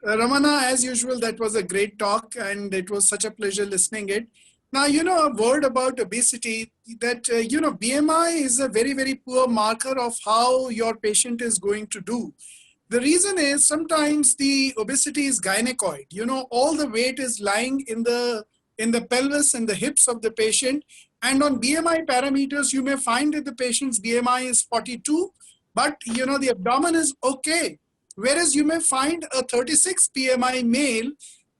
Ramana, as usual, that was a great talk and it was such a pleasure listening it. Now, you know, a word about obesity, that, you know, BMI is a very, very poor marker of how your patient is going to do. The reason is sometimes the obesity is gynecoid. You know, all the weight is lying in the pelvis and the hips of the patient. And on BMI parameters, you may find that the patient's BMI is 42, but, you know, the abdomen is okay. Whereas you may find a 36 BMI male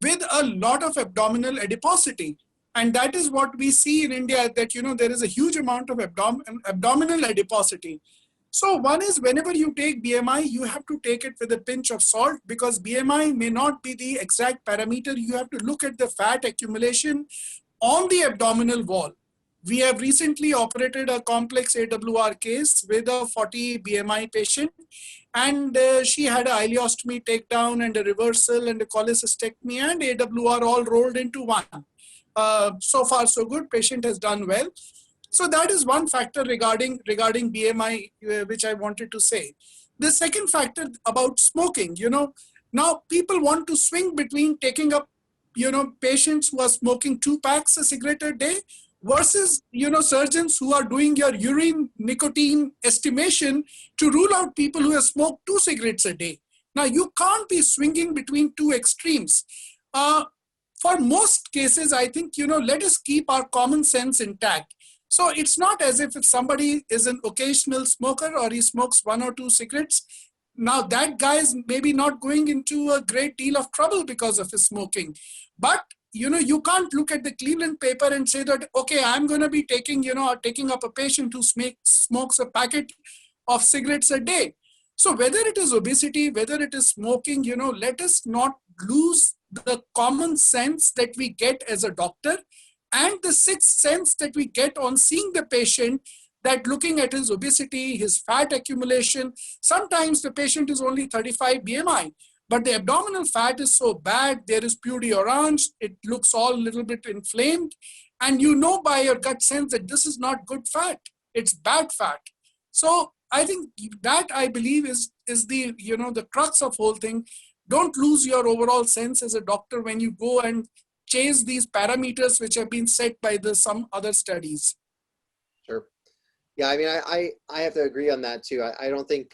with a lot of abdominal adiposity. And that is what we see in India, that, you know, there is a huge amount of abdominal adiposity. So one is, whenever you take BMI, you have to take it with a pinch of salt, because BMI may not be the exact parameter. You have to look at the fat accumulation on the abdominal wall. We have recently operated a complex AWR case with a 40 BMI patient, and she had an ileostomy takedown and a reversal and a cholecystectomy and AWR all rolled into one. So far, so good. Patient has done well. So that is one factor regarding BMI, which I wanted to say. The second factor about smoking, you know, now people want to swing between taking up, you know, patients who are smoking 2 packs a cigarette a day versus, you know, surgeons who are doing your urine nicotine estimation to rule out people who have smoked 2 cigarettes a day. Now, you can't be swinging between 2 extremes. For most cases, I think, you know, let us keep our common sense intact. So it's not as if somebody is an occasional smoker or he smokes 1 or 2 cigarettes. Now that guy is maybe not going into a great deal of trouble because of his smoking. But, you know, you can't look at the Cleveland paper and say that, okay, I'm going to be taking, you know, taking up a patient who smokes a packet of cigarettes a day. So whether it is obesity, whether it is smoking, you know, let us not lose the common sense that we get as a doctor and the sixth sense that we get on seeing the patient, that looking at his obesity, his fat accumulation, sometimes the patient is only 35 BMI, but the abdominal fat is so bad, there is purity orange, it looks all a little bit inflamed, and you know by your gut sense that this is not good fat, it's bad fat. So I think that, I believe, is the, you know, the crux of whole thing. Don't lose your overall sense as a doctor when you go and chase these parameters which have been set by some other studies. Sure. Yeah, I mean, I have to agree on that too. I don't think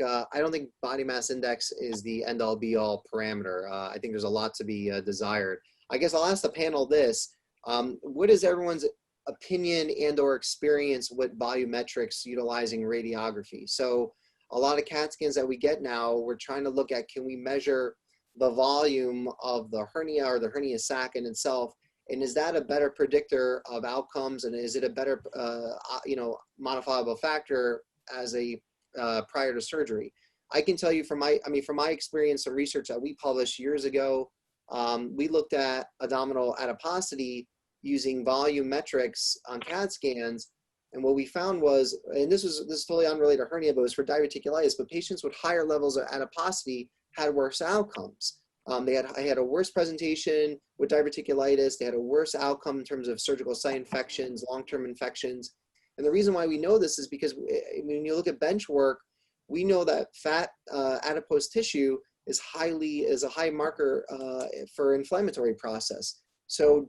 body mass index is the end all be all parameter. I think there's a lot to be desired. I guess I'll ask the panel this: what is everyone's opinion and or experience with volumetrics utilizing radiography? So a lot of CAT scans that we get now, we're trying to look at, can we measure the volume of the hernia or the hernia sac in itself, and is that a better predictor of outcomes, and is it a better you know, modifiable factor as a prior to surgery? I can tell you from my experience and research that we published years ago, we looked at abdominal adiposity using volume metrics on CAT scans. And what we found was, and this is totally unrelated to hernia, but it was for diverticulitis, but patients with higher levels of adiposity had worse outcomes. They had a worse presentation with diverticulitis. They had a worse outcome in terms of surgical site infections, long-term infections. And the reason why we know this is because when you look at bench work, we know that fat adipose tissue is a high marker for inflammatory process. So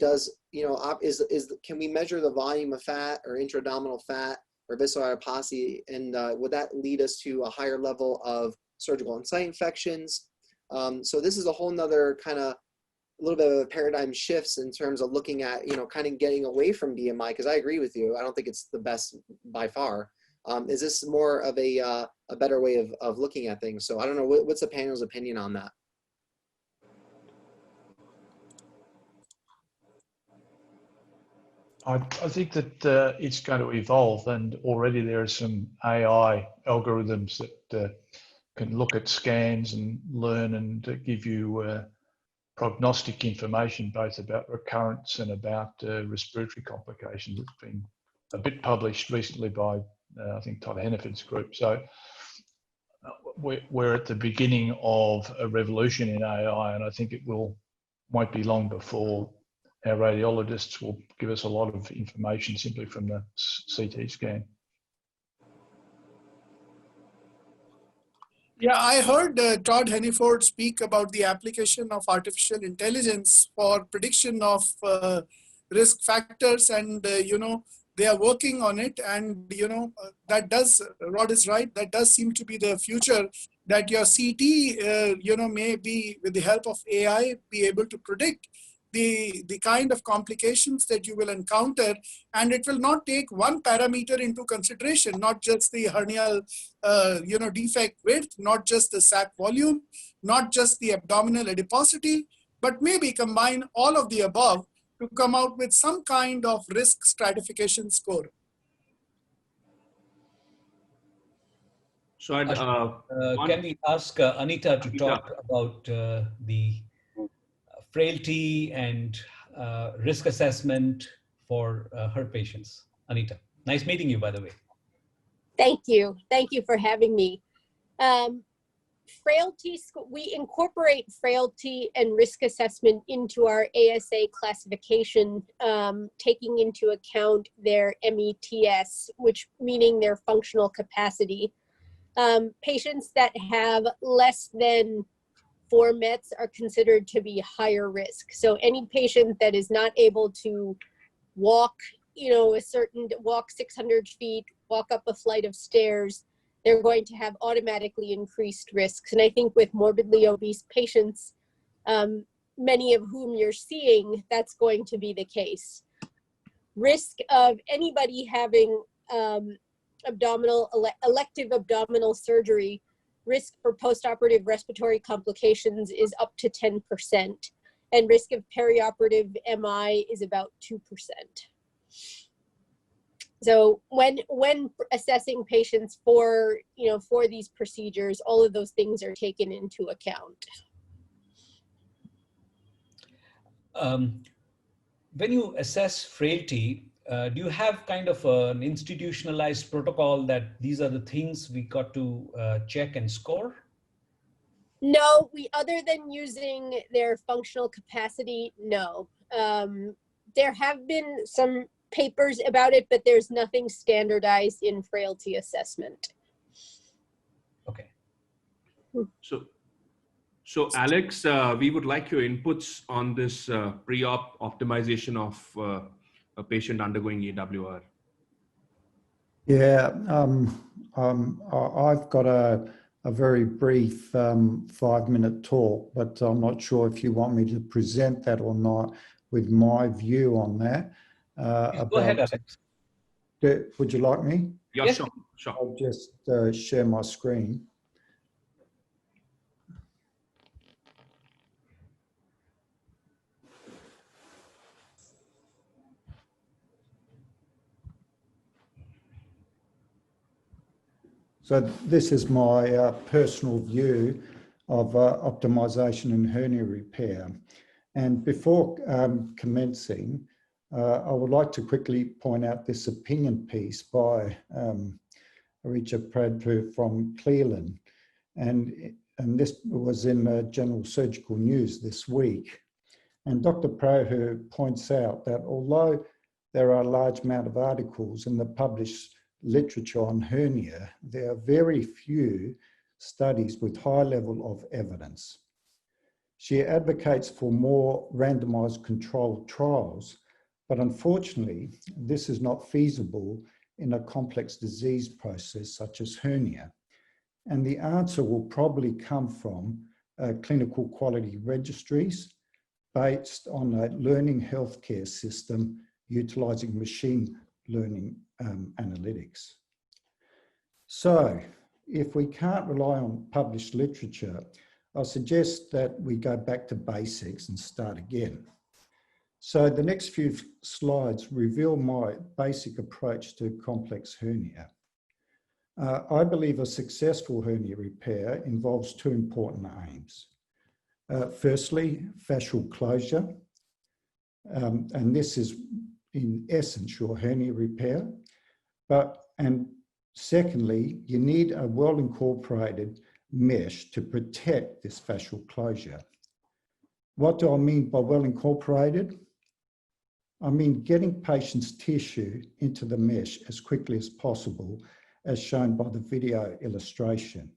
can we measure the volume of fat or intra-abdominal fat or visceral adiposity, and would that lead us to a higher level of surgical and site infections? So this is a whole nother kind of a little bit of a paradigm shifts in terms of looking at, kind of getting away from BMI, because I agree with you. I don't think it's the best by far. Is this more of a better way of looking at things? So I don't know, what's the panel's opinion on that? I think that it's going to evolve, and already there are some AI algorithms that can look at scans and learn and give you prognostic information, both about recurrence and about respiratory complications. It's been a bit published recently by, I think, Todd Henneford's group. So we're at the beginning of a revolution in AI, and I think it won't be long before our radiologists will give us a lot of information simply from the CT scan. Yeah, I heard Todd Henneford speak about the application of artificial intelligence for prediction of risk factors, and they are working on it. And that does, Rod is right, that does seem to be the future, that your CT may be, with the help of AI, be able to predict the kind of complications that you will encounter, and it will not take one parameter into consideration, not just the hernial defect width, not just the sac volume, not just the abdominal adiposity, but maybe combine all of the above to come out with some kind of risk stratification score. So can we ask Anita to talk about the frailty and risk assessment for her patients? Anita, nice meeting you, by the way. Thank you. Thank you for having me. Frailty, we incorporate frailty and risk assessment into our ASA classification, taking into account their METS, which meaning their functional capacity. Patients that have less than 4 METs are considered to be higher risk. So any patient that is not able to walk, walk 600 feet, walk up a flight of stairs, they're going to have automatically increased risks. And I think with morbidly obese patients, many of whom you're seeing, that's going to be the case. Risk of anybody having elective abdominal surgery, risk for postoperative respiratory complications is up to 10%, and risk of perioperative MI is about 2%. So when assessing patients for these procedures, all of those things are taken into account. When you assess frailty, do you have kind of an institutionalized protocol that these are the things we got to check and score? No, other than using their functional capacity, no. There have been some papers about it, but there's nothing standardized in frailty assessment. Okay. So Alex, we would like your inputs on this pre-op optimization of a patient undergoing AWR. Yeah, I've got a very brief 5-minute talk, but I'm not sure if you want me to present that or not with my view on that. Go ahead, Alex. Would you like me? Yeah, yes. Sure. I'll just share my screen. So this is my personal view of optimization and hernia repair. And before commencing, I would like to quickly point out this opinion piece by Richard Pradpu from Cleveland. And this was in General Surgical News this week. And Dr. Pradpu points out that although there are a large amount of articles in the published literature on hernia, there are very few studies with high level of evidence. She advocates for more randomized controlled trials, but unfortunately, this is not feasible in a complex disease process such as hernia. And the answer will probably come from clinical quality registries based on a learning healthcare system utilizing machine learning analytics. So if we can't rely on published literature, I suggest that we go back to basics and start again. So the next few slides reveal my basic approach to complex hernia. I believe a successful hernia repair involves two important aims. Firstly, fascial closure, and this is in essence your hernia repair. And secondly, you need a well-incorporated mesh to protect this fascial closure. What do I mean by well-incorporated? I mean getting patients' tissue into the mesh as quickly as possible, as shown by the video illustration.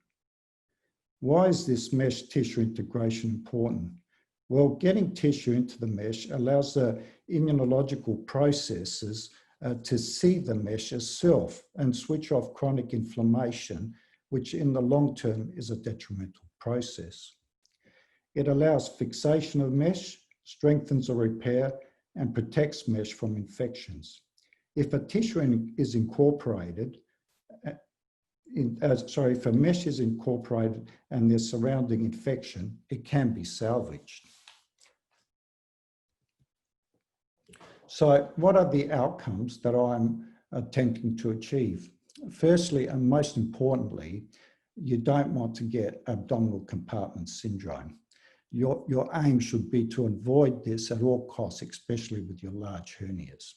Why is this mesh tissue integration important? Well, getting tissue into the mesh allows the immunological processes to see the mesh as self and switch off chronic inflammation, which in the long term is a detrimental process. It allows fixation of mesh, strengthens a repair, and protects mesh from infections. If a tissue is incorporated, if a mesh is incorporated and there's surrounding infection, it can be salvaged. So what are the outcomes that I'm attempting to achieve? Firstly, and most importantly, you don't want to get abdominal compartment syndrome. Your aim should be to avoid this at all costs, especially with your large hernias.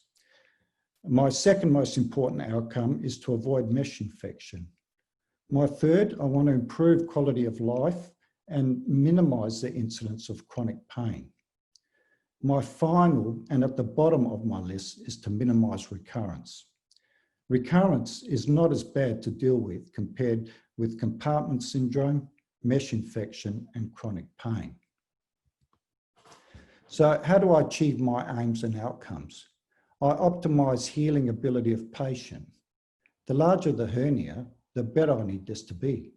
My second most important outcome is to avoid mesh infection. My third, I want to improve quality of life and minimize the incidence of chronic pain. My final, and at the bottom of my list, is to minimize recurrence. Recurrence is not as bad to deal with compared with compartment syndrome, mesh infection, and chronic pain. So how do I achieve my aims and outcomes? I optimize healing ability of patient. The larger the hernia, the better I need this to be.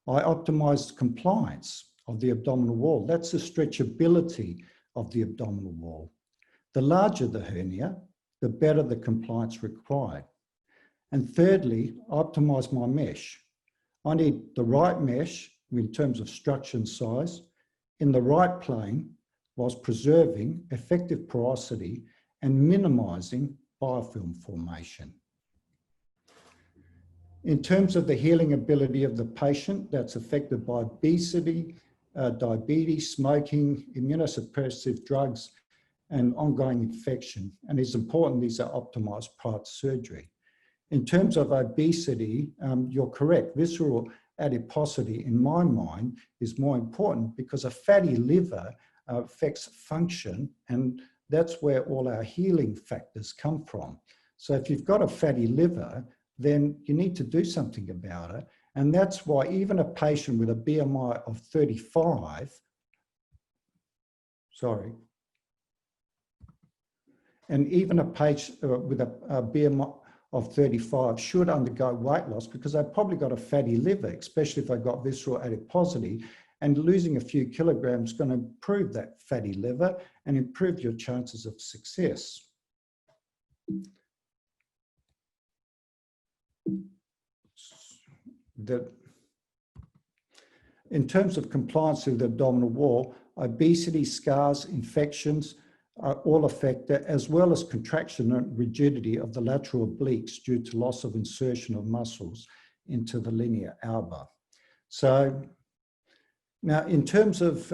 I optimize compliance of the abdominal wall. That's the stretchability of the abdominal wall. The larger the hernia, the better the compliance required. And thirdly, optimize my mesh. I need the right mesh in terms of structure and size, in the right plane, whilst preserving effective porosity and minimizing biofilm formation. In terms of the healing ability of the patient, that's affected by obesity, diabetes, smoking, immunosuppressive drugs, and ongoing infection. And it's important these are optimized prior to surgery. In terms of obesity, you're correct. Visceral adiposity, in my mind, is more important because a fatty liver affects function, and that's where all our healing factors come from. So if you've got a fatty liver, then you need to do something about it. And that's why even a patient with a BMI of 35, and even a patient with a BMI of 35 should undergo weight loss because they've probably got a fatty liver, especially if they've got visceral adiposity, and losing a few kilograms is going to improve that fatty liver and improve your chances of success. In terms of compliance with the abdominal wall, obesity, scars, infections are all affected, as well as contraction and rigidity of the lateral obliques due to loss of insertion of muscles into the linea alba. So now in terms of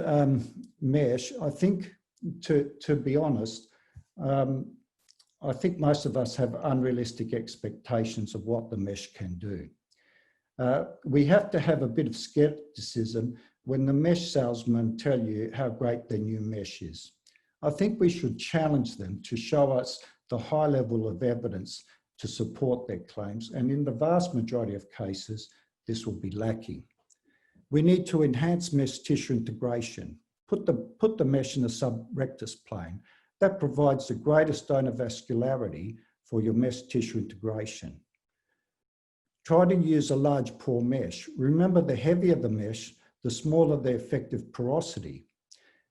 mesh, I think to be honest, I think most of us have unrealistic expectations of what the mesh can do. We have to have a bit of skepticism when the mesh salesmen tell you how great their new mesh is. I think we should challenge them to show us the high level of evidence to support their claims, and in the vast majority of cases, this will be lacking. We need to enhance mesh tissue integration. Put the mesh in the subrectus plane. That provides the greatest donor vascularity for your mesh tissue integration. Try to use a large pore mesh. Remember, the heavier the mesh, the smaller the effective porosity.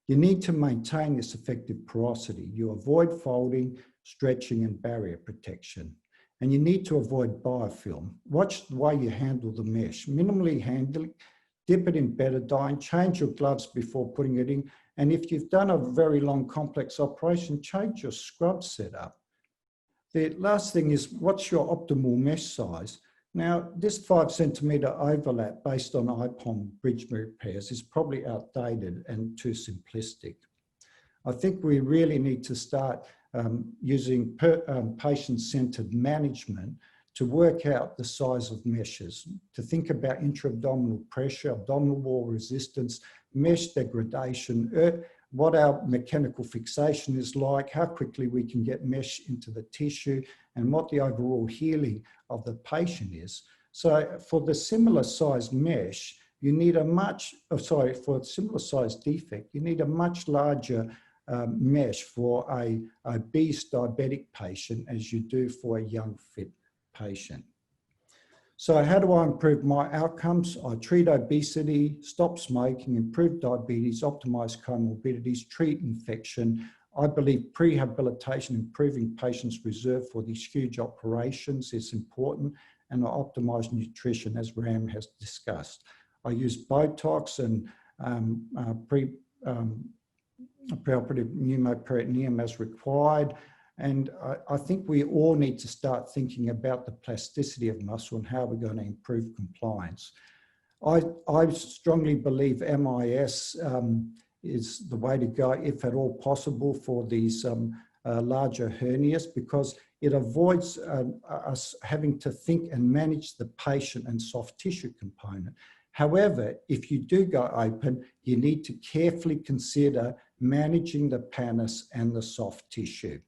You need to maintain this effective porosity. You avoid folding, stretching, and barrier protection. And you need to avoid biofilm. Watch the way you handle the mesh. Minimally handle it, dip it in betadine, change your gloves before putting it in. And if you've done a very long complex operation, change your scrub setup. The last thing is, what's your optimal mesh size? Now, this 5 centimetre overlap based on IPOM bridge repairs is probably outdated and too simplistic. I think we really need to start using patient-centered management to work out the size of meshes, to think about intra-abdominal pressure, abdominal wall resistance, mesh degradation, what our mechanical fixation is like, how quickly we can get mesh into the tissue, and what the overall healing of the patient is. So for the similar size mesh, you need a much, for a similar size defect, you need a much larger mesh for a obese diabetic patient as you do for a young fit patient. So how do I improve my outcomes? I treat obesity, stop smoking, improve diabetes, optimize comorbidities, treat infection. I believe prehabilitation, improving patients' reserve for these huge operations is important, and I optimize nutrition as Ram has discussed. I use Botox and preoperative pneumoperitoneum as required. And I think we all need to start thinking about the plasticity of muscle and how we're going to improve compliance. I strongly believe MIS is the way to go, if at all possible, for these larger hernias, because it avoids us having to think and manage the patient and soft tissue component. However, if you do go open, you need to carefully consider managing the pannus and the soft tissue.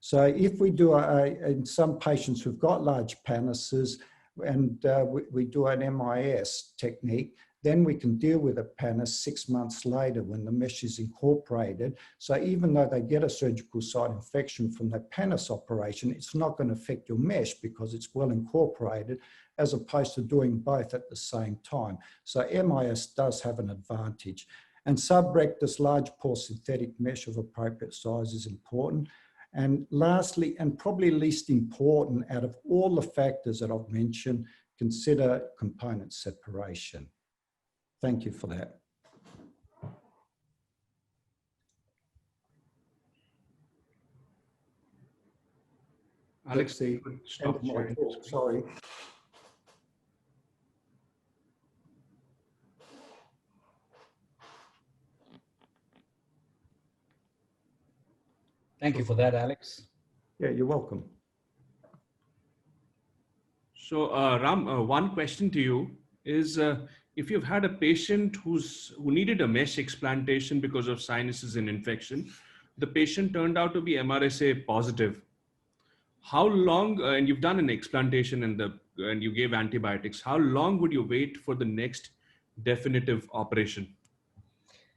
So if we do, in some patients who've got large pannuses and we do an MIS technique, then we can deal with a pannus 6 months later when the mesh is incorporated. So even though they get a surgical site infection from the pannus operation, it's not going to affect your mesh because it's well incorporated, as opposed to doing both at the same time. So MIS does have an advantage. And subrectus large pore synthetic mesh of appropriate size is important. And lastly, and probably least important out of all the factors that I've mentioned, consider component separation. Thank you for that. Alex, Stop my talk, sorry. Thank you for that, Alex. Yeah, you're welcome. So Ram, one question to you is, if you've had a patient who needed a mesh explantation because of sinuses and infection, the patient turned out to be MRSA positive. How long, and you've done an explantation and you gave antibiotics, how long would you wait for the next definitive operation?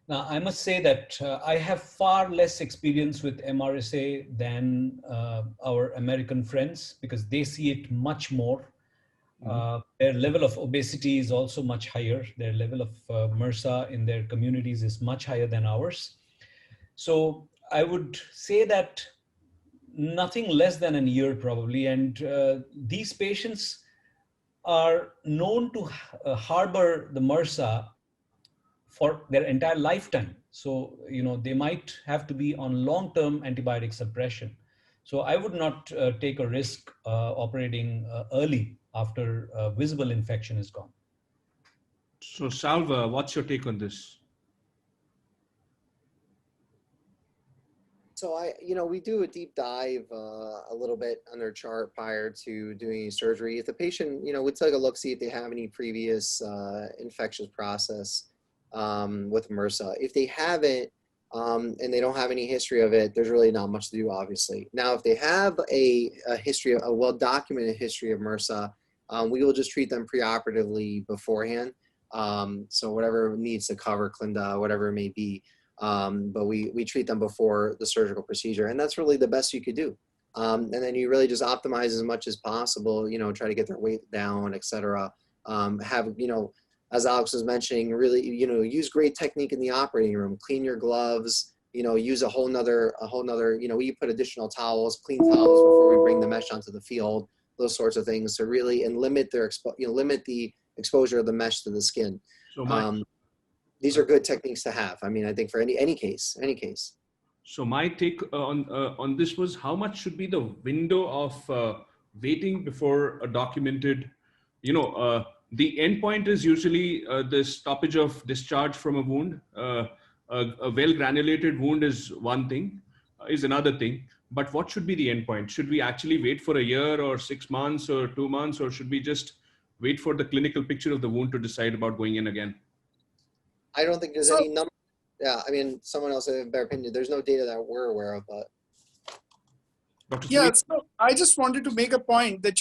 Now, I must say that I have far less experience with MRSA than our American friends, because they see it much more. Their level of obesity is also much higher. Their level of MRSA in their communities is much higher than ours. So I would say that nothing less than a year probably. And these patients are known to harbor the MRSA for their entire lifetime. So, they might have to be on long-term antibiotic suppression. So I would not take a risk operating early after visible infection is gone. So Salva, what's your take on this? So we do a deep dive a little bit on their chart prior to doing any surgery. If the patient, we take a look, see if they have any previous infectious process with MRSA. If they haven't, and they don't have any history of it, there's really not much to do, obviously. Now, if they have a history, a well-documented history of MRSA, we will just treat them preoperatively beforehand. So whatever needs to cover Clinda, whatever it may be. But we treat them before the surgical procedure, and that's really the best you could do. And then you really just optimize as much as possible, try to get their weight down, etc. Have, as Alex was mentioning, really, use great technique in the operating room, clean your gloves, use a whole nother, we put additional towels, clean towels before we bring the mesh onto the field, those sorts of things to really, and limit their, limit the exposure of the mesh to the skin. So these are good techniques to have. I mean, I think for any case. So my take on this was, how much should be the window of waiting before a documented, the endpoint is usually the stoppage of discharge from a wound. A well-granulated wound is one thing, is another thing. But what should be the endpoint? Should we actually wait for a year or 6 months or 2 months, or should we just wait for the clinical picture of the wound to decide about going in again? I don't think there's any number. Yeah, I mean, someone else has a better opinion. There's no data that we're aware of, but. Dr. Yeah, Sumeet? so I just wanted to make a point that,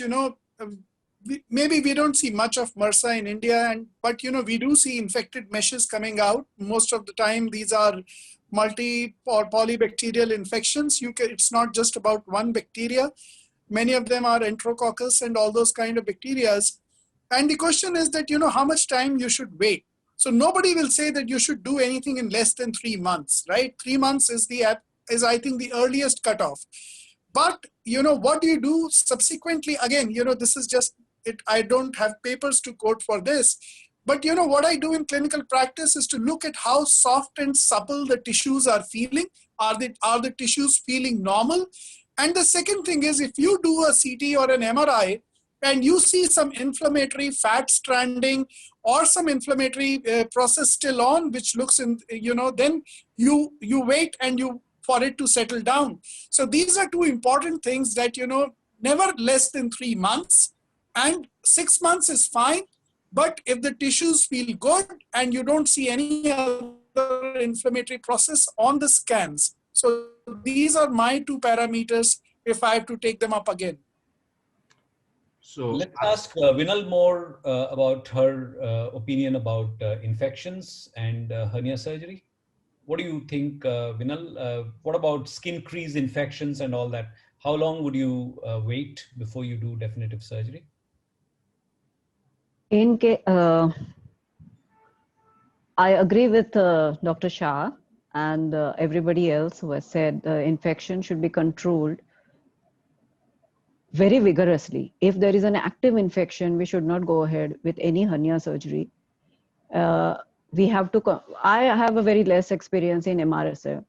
maybe we don't see much of MRSA in India, but we do see infected meshes coming out. Most of the time, these are multi or polybacterial infections. It's not just about one bacteria. Many of them are enterococcus and all those kind of bacteria. And the question is that, how much time you should wait. So nobody will say that you should do anything in less than 3 months, right? 3 months is I think the earliest cutoff. But, what do you do subsequently? Again, this is just it. I don't have papers to quote for this. But, what I do in clinical practice is to look at how soft and supple the tissues are feeling. Are the tissues feeling normal? And the second thing is, if you do a CT or an MRI and you see some inflammatory fat stranding or some inflammatory process still on, which looks in, then you wait and for it to settle down. So these are two important things that, never less than 3 months, and 6 months is fine. But if the tissues feel good and you don't see any other inflammatory process on the scans. So these are my 2 parameters if I have to take them up again. So let's ask Vinal More about her opinion about infections and hernia surgery. What do you think, Vinal? What about skin crease infections and all that? How long would you wait before you do definitive surgery? I agree with Dr. Shah and everybody else who has said the infection should be controlled very vigorously. If there is an active infection, we should not go ahead with any hernia surgery. We have to, I have a very less experience in MRSA.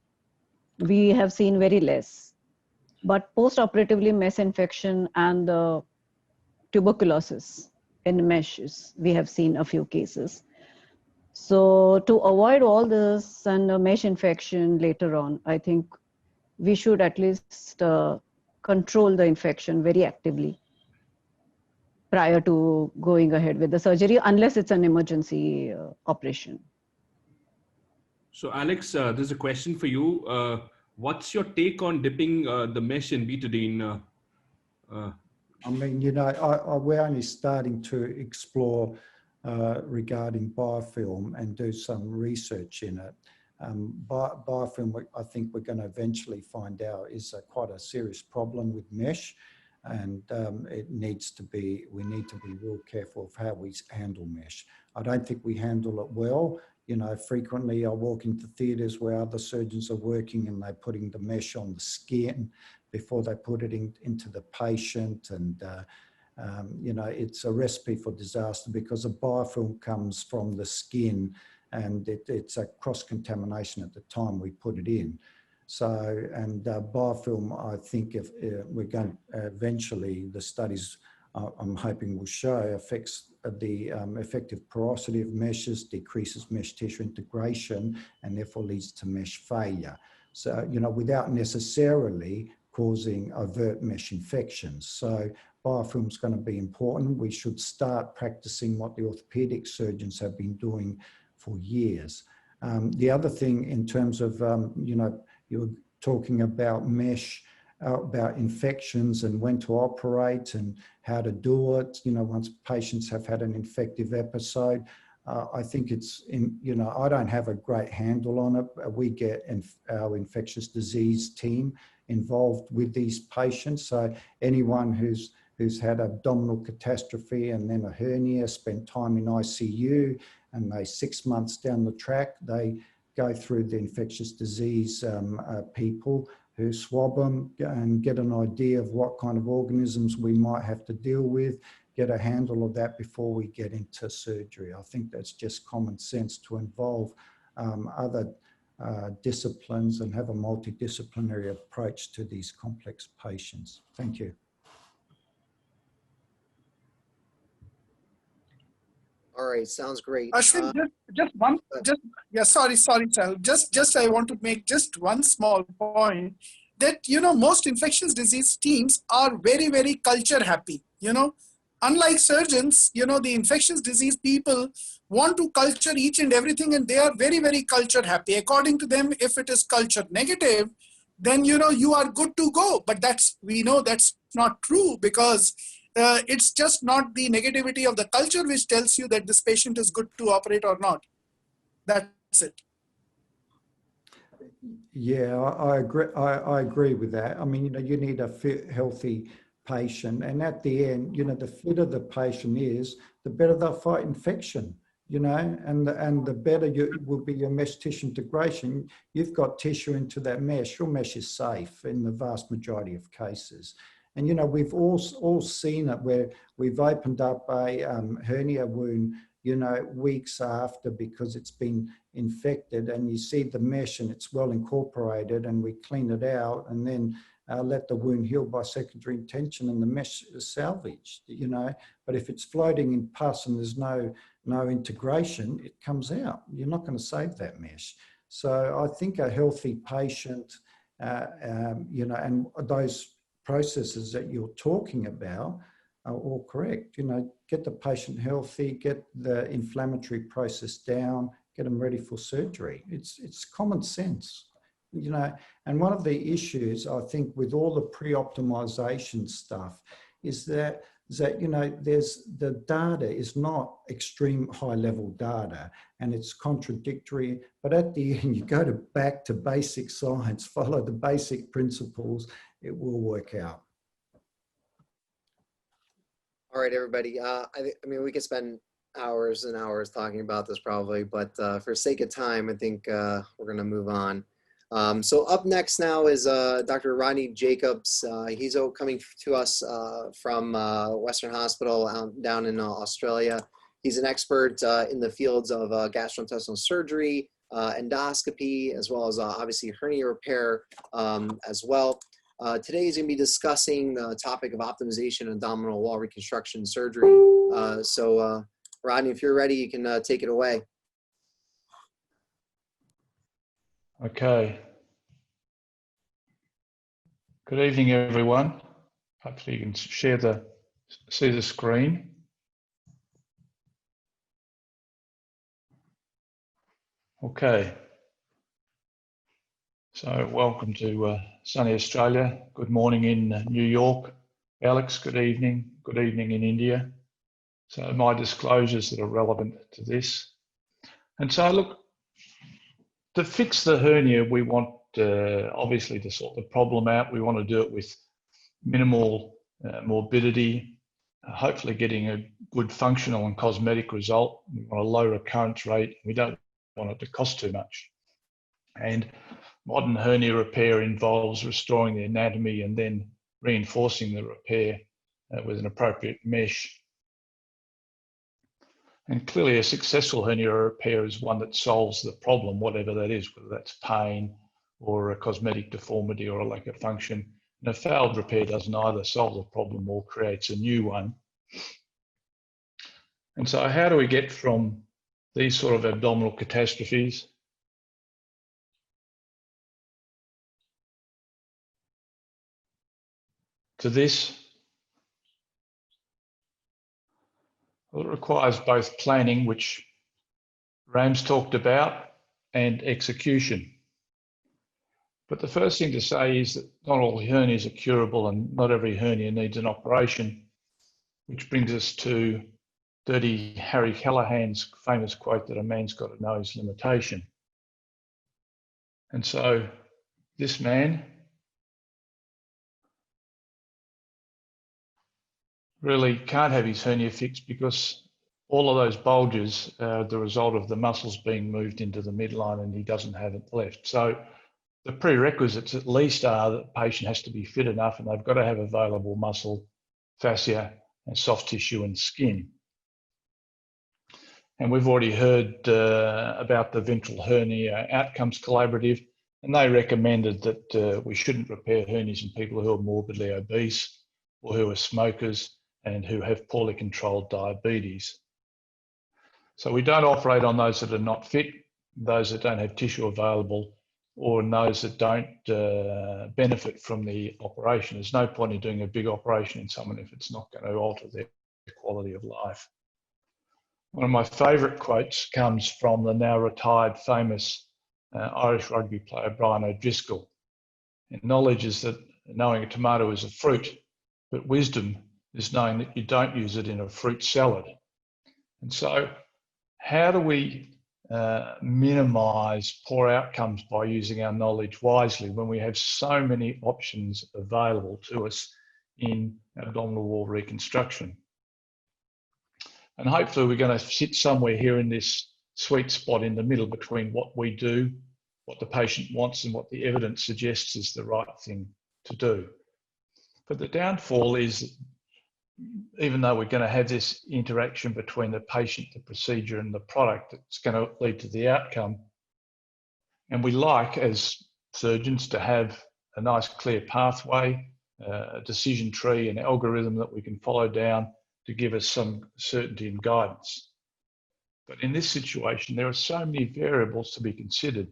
We have seen very less. But post-operatively mesh infection and tuberculosis in meshes, we have seen a few cases. So to avoid all this and a mesh infection later on, I think we should at least control the infection very actively prior to going ahead with the surgery, unless it's an emergency operation. So Alex, there's a question for you. What's your take on dipping the mesh in betadine? I mean, we're only starting to explore regarding biofilm and do some research in it. Biofilm, I think we're going to eventually find out, is quite a serious problem with mesh, and we need to be real careful of how we handle mesh. I don't think we handle it well. Frequently I walk into theatres where other surgeons are working and they're putting the mesh on the skin before they put it into the patient, and it's a recipe for disaster because a biofilm comes from the skin and it's a cross-contamination at the time we put it in. So, and biofilm, I think if we're going eventually, the studies I'm hoping will show affects the effective porosity of meshes, decreases mesh tissue integration, and therefore leads to mesh failure. So, without necessarily causing overt mesh infections. So biofilm is going to be important. We should start practicing what the orthopedic surgeons have been doing for years. The other thing in terms of, you were talking about mesh, about infections and when to operate and how to do it, once patients have had an infective episode. I think it's, I don't have a great handle on it. We get our infectious disease team involved with these patients. So anyone who's had abdominal catastrophe and then a hernia, spent time in ICU, and they 6 months down the track, they go through the infectious disease people who swab them and get an idea of what kind of organisms we might have to deal with, get a handle of that before we get into surgery. I think that's just common sense to involve other disciplines and have a multidisciplinary approach to these complex patients. Thank you. All right, sounds great. Ashwin, sorry, Sal. Just I want to make just one small point that, most infectious disease teams are very, very culture happy, Unlike surgeons, the infectious disease people want to culture each and everything, and they are very, very culture happy. According to them, if it is culture negative, then, you are good to go. But we know that's not true, because it's just not the negativity of the culture which tells you that this patient is good to operate or not. That's it. Yeah, I agree. I agree with that. I mean, you need a fit, healthy patient, and at the end, the fitter the patient is, the better they'll fight infection. And the better will be your mesh tissue integration. You've got tissue into that mesh. Your mesh is safe in the vast majority of cases. And we've all seen it where we've opened up a hernia wound, weeks after, because it's been infected, and you see the mesh and it's well incorporated, and we clean it out and then let the wound heal by secondary intention, and the mesh is salvaged. But if it's floating in pus and there's no integration, it comes out. You're not going to save that mesh. So I think a healthy patient, and those processes that you're talking about are all correct. Get the patient healthy, get the inflammatory process down, get them ready for surgery. It's common sense. And one of the issues, I think, with all the pre-optimization stuff is that there's the data is not extreme high-level data, and it's contradictory. But at the end, you go back to basic science, follow the basic principles, it will work out. All right, everybody. I mean, we could spend hours and hours talking about this probably, but for sake of time, I think we're going to move on. So up next now is Dr. Rodney Jacobs. He's coming to us from Western Hospital down in Australia. He's an expert in the fields of gastrointestinal surgery, endoscopy, as well as obviously hernia repair as well. Today he's going to be discussing the topic of optimization and abdominal wall reconstruction surgery. So Rodney, if you're ready, you can take it away. Okay. Good evening, everyone. Hopefully you can see the screen. Okay. So welcome to sunny Australia. Good morning in New York. Alex, good evening. Good evening in India. So my disclosures that are relevant to this. And so look, to fix the hernia, we want obviously to sort the problem out. We want to do it with minimal morbidity, hopefully getting a good functional and cosmetic result. We want a low recurrence rate. We don't want it to cost too much. And modern hernia repair involves restoring the anatomy and then reinforcing the repair with an appropriate mesh. And clearly a successful hernia repair is one that solves the problem, whatever that is, whether that's pain or a cosmetic deformity or a lack of function. And a failed repair doesn't either solve the problem or creates a new one. And so how do we get from these sort of abdominal catastrophes to this? Well, it requires both planning, which Ram's talked about, and execution. But the first thing to say is that not all hernias are curable and not every hernia needs an operation, which brings us to Dirty Harry Callahan's famous quote that a man's got to know his limitation. And so this man really can't have his hernia fixed because all of those bulges are the result of the muscles being moved into the midline and he doesn't have it left. So the prerequisites at least are that the patient has to be fit enough and they've got to have available muscle, fascia, and soft tissue and skin. And we've already heard about the Ventral Hernia Outcomes Collaborative, and they recommended that we shouldn't repair hernias in people who are morbidly obese or who are smokers and who have poorly controlled diabetes. So we don't operate on those that are not fit, those that don't have tissue available, or those that don't benefit from the operation. There's no point in doing a big operation in someone if it's not going to alter their quality of life. One of my favourite quotes comes from the now retired famous Irish rugby player Brian O'Driscoll. And knowledge is that knowing a tomato is a fruit, but wisdom is knowing that you don't use it in a fruit salad. And so how do we minimise poor outcomes by using our knowledge wisely when we have so many options available to us in abdominal wall reconstruction? And hopefully we're going to sit somewhere here in this sweet spot in the middle between what we do, what the patient wants, and what the evidence suggests is the right thing to do. But the downfall is, even though we're going to have this interaction between the patient, the procedure, and the product that's going to lead to the outcome, and we like, as surgeons, to have a nice clear pathway, a decision tree, an algorithm that we can follow down to give us some certainty and guidance. But in this situation, there are so many variables to be considered.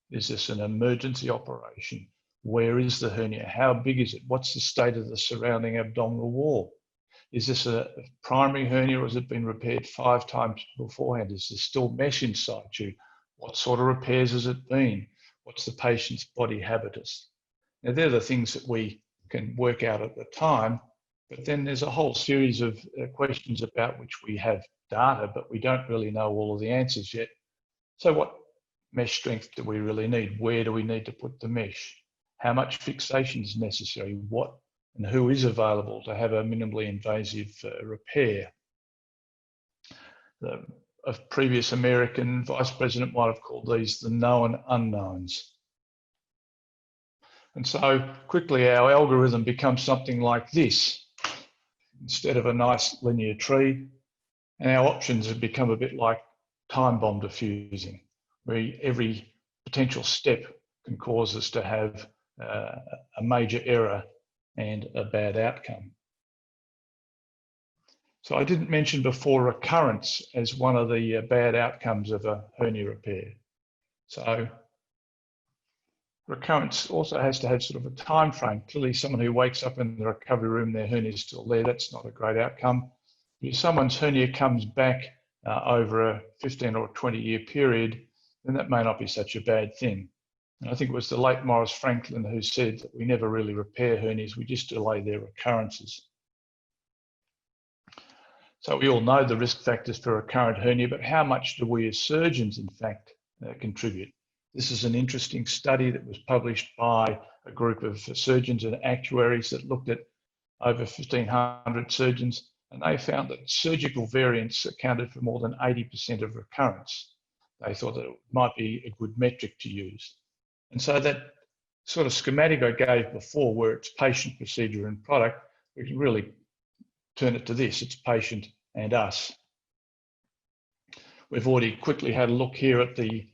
Is this an emergency operation? Where is the hernia? How big is it? What's the state of the surrounding abdominal wall? Is this a primary hernia or has it been repaired 5 times beforehand? Is there still mesh inside you? What sort of repairs has it been? What's the patient's body habitus? Now, they're the things that we can work out at the time, but then there's a whole series of questions about which we have data, but we don't really know all of the answers yet. So what mesh strength do we really need? Where do we need to put the mesh? How much fixation is necessary? What and who is available to have a minimally invasive repair? A previous American vice president might have called these the known unknowns. And so quickly our algorithm becomes something like this instead of a nice linear tree. And our options have become a bit like time bomb diffusing, where every potential step can cause us to have a major error and a bad outcome. So I didn't mention before recurrence as one of the bad outcomes of a hernia repair. So recurrence also has to have sort of a time frame. Clearly someone who wakes up in the recovery room, their hernia is still there, that's not a great outcome. If someone's hernia comes back over a 15 or 20-year period, then that may not be such a bad thing. And I think it was the late Morris Franklin who said that we never really repair hernias, we just delay their recurrences. So we all know the risk factors for recurrent hernia, but how much do we as surgeons, in fact, contribute? This is an interesting study that was published by a group of surgeons and actuaries that looked at over 1,500 surgeons, and they found that surgical variance accounted for more than 80% of recurrence. They thought that it might be a good metric to use. And so that sort of schematic I gave before, where it's patient, procedure, and product, we can really turn it to this, it's patient and us. We've already quickly had a look here at the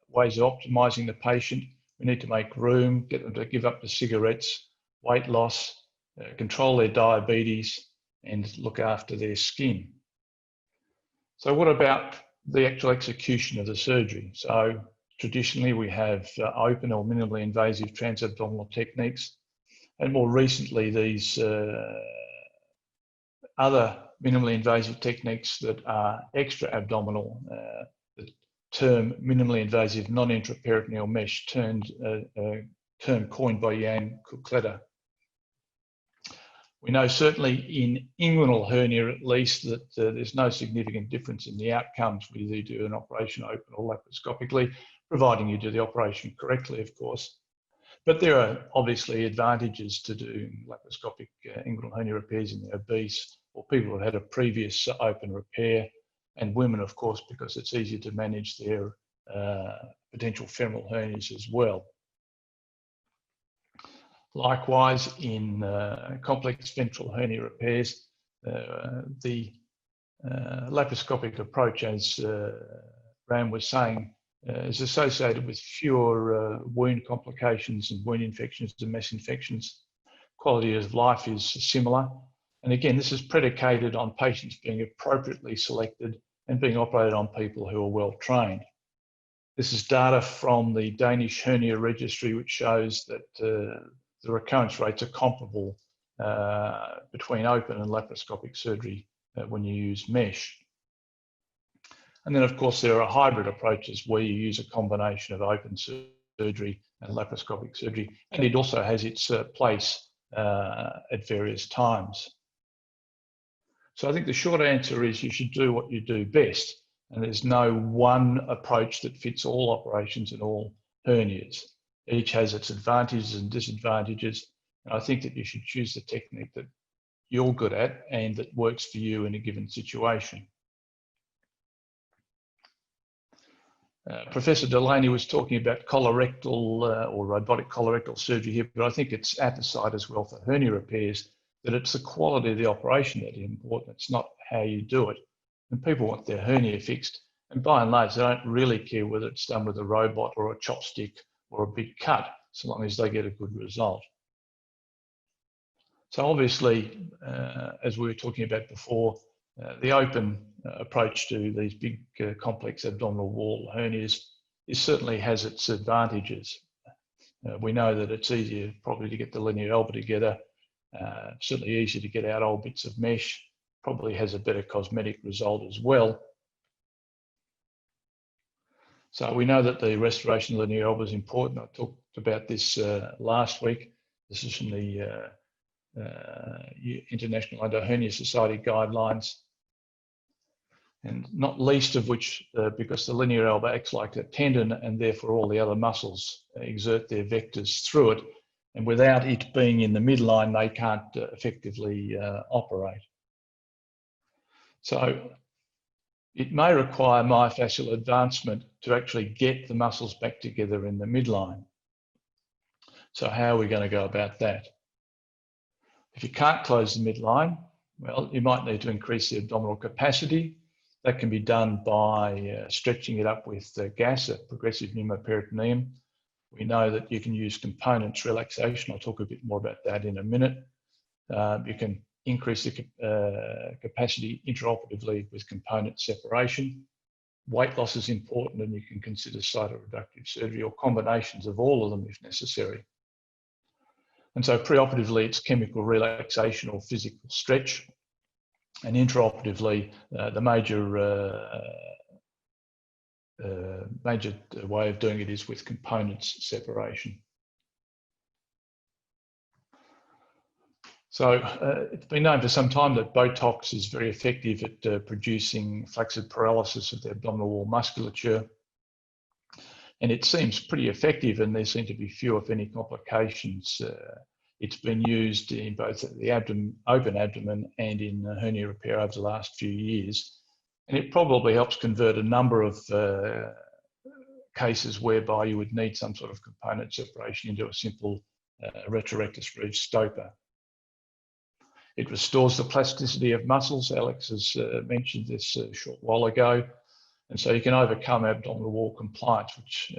ways of optimizing the patient. We need to make room, get them to give up the cigarettes, weight loss, control their diabetes, and look after their skin. So what about the actual execution of the surgery? So traditionally we have open or minimally invasive transabdominal techniques. And more recently, these other minimally invasive techniques that are extra-abdominal, the term minimally invasive non-intraperitoneal mesh, term coined by Jan Kukleta. We know certainly in inguinal hernia at least that there's no significant difference in the outcomes whether you do an operation open or laparoscopically, providing you do the operation correctly, of course. But there are obviously advantages to doing laparoscopic inguinal hernia repairs in the obese or people who have had a previous open repair, and women, of course, because it's easier to manage their potential femoral hernias as well. Likewise, in complex ventral hernia repairs, the laparoscopic approach, as Ram was saying, is associated with fewer wound complications and wound infections and mass infections. Quality of life is similar. And again, this is predicated on patients being appropriately selected and being operated on people who are well trained. This is data from the Danish hernia registry, which shows that the recurrence rates are comparable between open and laparoscopic surgery when you use mesh. And then, of course, there are hybrid approaches where you use a combination of open surgery and laparoscopic surgery, and it also has its place at various times. So I think the short answer is you should do what you do best, and there's no one approach that fits all operations and all hernias. Each has its advantages and disadvantages, and I think that you should choose the technique that you're good at and that works for you in a given situation. Professor Delaney was talking about colorectal or robotic colorectal surgery here, but I think it's at the side as well for hernia repairs, that it's the quality of the operation that is important. It's not how you do it. And people want their hernia fixed, and by and large, they don't really care whether it's done with a robot or a chopstick or a big cut, so long as they get a good result. So obviously, as we were talking about before, the open approach to these big complex abdominal wall hernias certainly has its advantages. We know that it's easier probably to get the linear elbow together, certainly easier to get out old bits of mesh, probably has a better cosmetic result as well. So we know that the restoration of the linear elbow is important. I talked about this last week. This is from the International Anti-Hernia Society guidelines, and not least of which, because the linear elbow acts like a tendon and therefore all the other muscles exert their vectors through it, and without it being in the midline, they can't effectively operate. So it may require myofascial advancement to actually get the muscles back together in the midline. So how are we going to go about that? If you can't close the midline, well, you might need to increase the abdominal capacity. That can be done by stretching it up with gas, a progressive pneumoperitoneum. We know that you can use components relaxation. I'll talk a bit more about that in a minute. You can increase the capacity intraoperatively with component separation. Weight loss is important, and you can consider cytoreductive surgery or combinations of all of them if necessary. And so preoperatively, it's chemical relaxation or physical stretch. And intraoperatively, the major way of doing it is with components separation. So it's been known for some time that Botox is very effective at producing flaccid paralysis of the abdominal wall musculature. And it seems pretty effective, and there seem to be few, if any, complications. It's been used in both the open abdomen and in hernia repair over the last few years. And it probably helps convert a number of cases whereby you would need some sort of component separation into a simple retrorectus root stopper. It restores the plasticity of muscles. Alex has mentioned this a short while ago. And so you can overcome abdominal wall compliance, which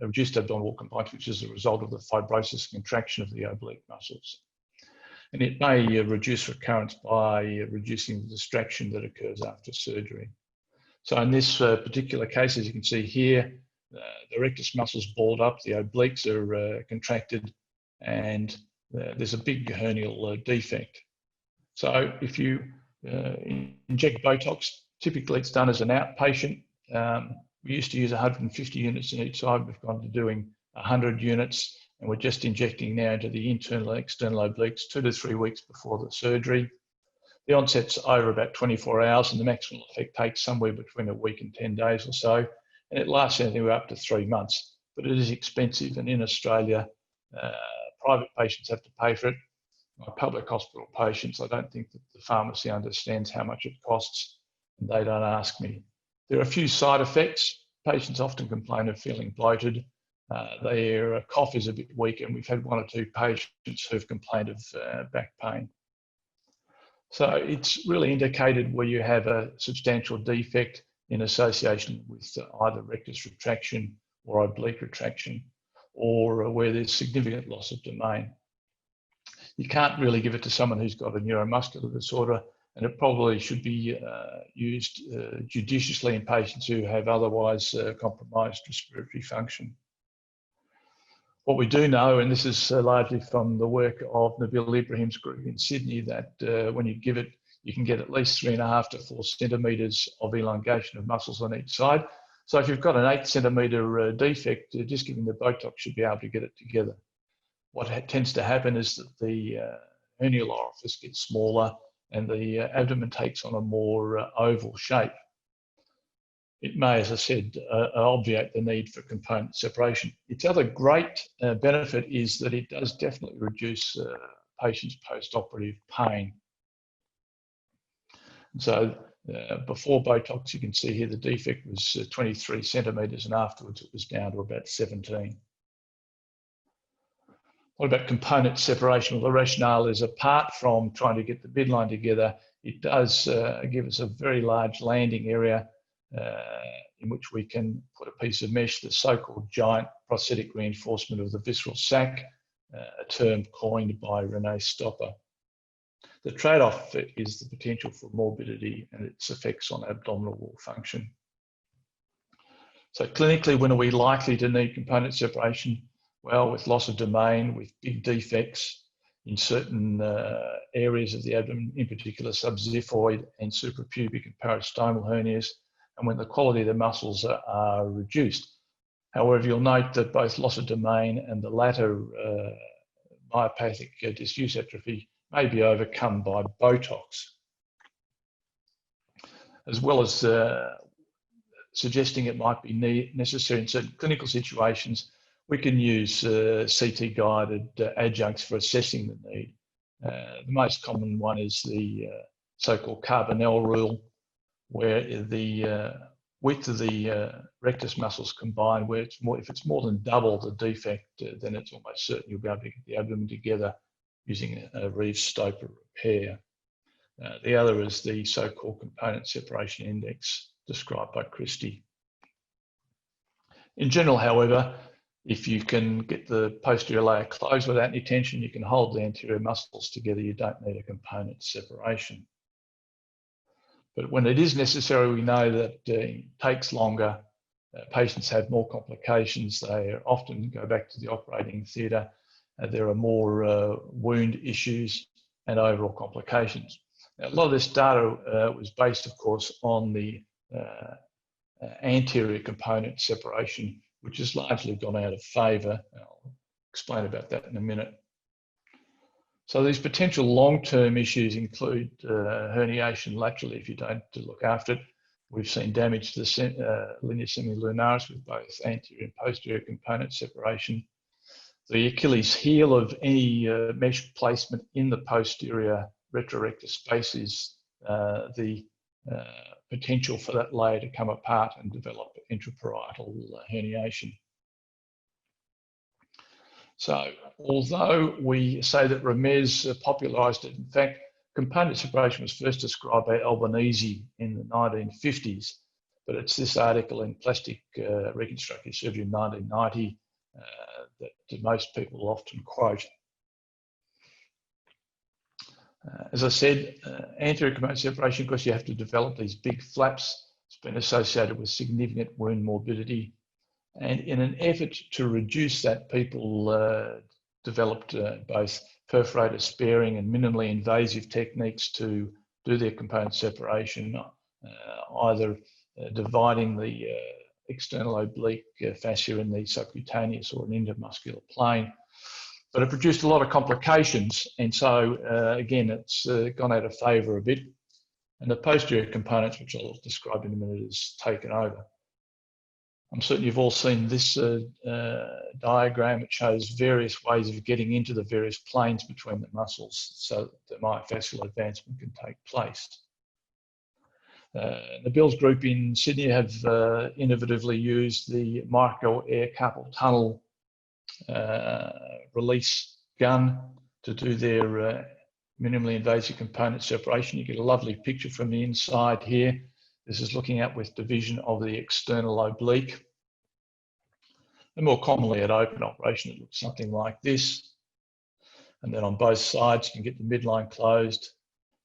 reduced abdominal wall compliance, which is a result of the fibrosis and contraction of the oblique muscles. And it may reduce recurrence by reducing the distraction that occurs after surgery. So in this particular case, as you can see here, the rectus muscles balled up, the obliques are contracted, and there's a big hernial defect. So if you inject Botox, typically it's done as an outpatient. We used to use 150 units in each side. We've gone to doing 100 units, and we're just injecting now into the internal and external obliques 2 to 3 weeks before the surgery. The onset's over about 24 hours, and the maximal effect takes somewhere between a week and 10 days or so, and it lasts anywhere up to 3 months. But it is expensive, and in Australia, private patients have to pay for it. My public hospital patients, I don't think that the pharmacy understands how much it costs, and they don't ask me. There are a few side effects. Patients often complain of feeling bloated. Their cough is a bit weak, and we've had 1 or 2 patients who've complained of back pain. So it's really indicated where you have a substantial defect in association with either rectus retraction or oblique retraction, or where there's significant loss of domain. You can't really give it to someone who's got a neuromuscular disorder, and it probably should be used judiciously in patients who have otherwise compromised respiratory function. What we do know, and this is largely from the work of Nabil Ibrahim's group in Sydney, that when you give it, you can get at least 3.5 to 4 centimetres of elongation of muscles on each side. So if you've got an 8 centimetre defect, just giving the Botox should be able to get it together. What tends to happen is that the hernial orifice gets smaller and the abdomen takes on a more oval shape. It may, as I said, obviate the need for component separation. Its other great benefit is that it does definitely reduce patients' post-operative pain. So before Botox, you can see here the defect was 23 centimetres, and afterwards it was down to about 17. What about component separation? Well, the rationale is, apart from trying to get the midline together, it does give us a very large landing area in which we can put a piece of mesh, the so-called giant prosthetic reinforcement of the visceral sac, a term coined by Renee Stopper. The trade-off is the potential for morbidity and its effects on abdominal wall function. So clinically, when are we likely to need component separation? Well, with loss of domain, with big defects in certain areas of the abdomen, in particular subxiphoid and suprapubic and peristomal hernias, and when the quality of the muscles are reduced. However, you'll note that both loss of domain and the latter myopathic diffuse atrophy may be overcome by Botox, as well as suggesting it might be necessary in certain clinical situations. We can use CT-guided adjuncts for assessing the need. The most common one is the so-called Carbonell rule, where the width of the rectus muscles combined, where it's more, if it's more than double the defect, then it's almost certain you'll be able to get the abdomen together using a Reeves-Stoper repair. The other is the so-called component separation index described by Christie. In general, however, if you can get the posterior layer closed without any tension, you can hold the anterior muscles together. You don't need a component separation. But when it is necessary, we know that it takes longer. Patients have more complications. They often go back to the operating theatre. There are more wound issues and overall complications. Now, a lot of this data was based, of course, on the anterior component separation, which has largely gone out of favour. I'll explain about that in a minute. So these potential long-term issues include herniation laterally if you don't look after it. We've seen damage to the linea semilunaris with both anterior and posterior component separation. The Achilles heel of any mesh placement in the posterior retrorectus space is the potential for that layer to come apart and develop intraparietal herniation. So although we say that Ramez popularised it, in fact, component separation was first described by Albanese in the 1950s, but it's this article in Plastic Reconstructive Surgery in 1990 that most people often quote. As I said, anterior component separation, because you have to develop these big flaps, it's been associated with significant wound morbidity. And in an effort to reduce that, people developed both perforator sparing and minimally invasive techniques to do their component separation, either dividing the external oblique fascia in the subcutaneous or an intermuscular plane. But it produced a lot of complications, and so again, it's gone out of favour a bit. And the posterior components, which I'll describe in a minute, is taken over. I'm certain you've all seen this diagram. It shows various ways of getting into the various planes between the muscles so that the myofascial advancement can take place. The Bills group in Sydney have innovatively used the micro air carpal tunnel release gun to do their minimally invasive component separation. You get a lovely picture from the inside here. This is looking at with division of the external oblique. And more commonly at open operation, it looks something like this. And then on both sides, you can get the midline closed.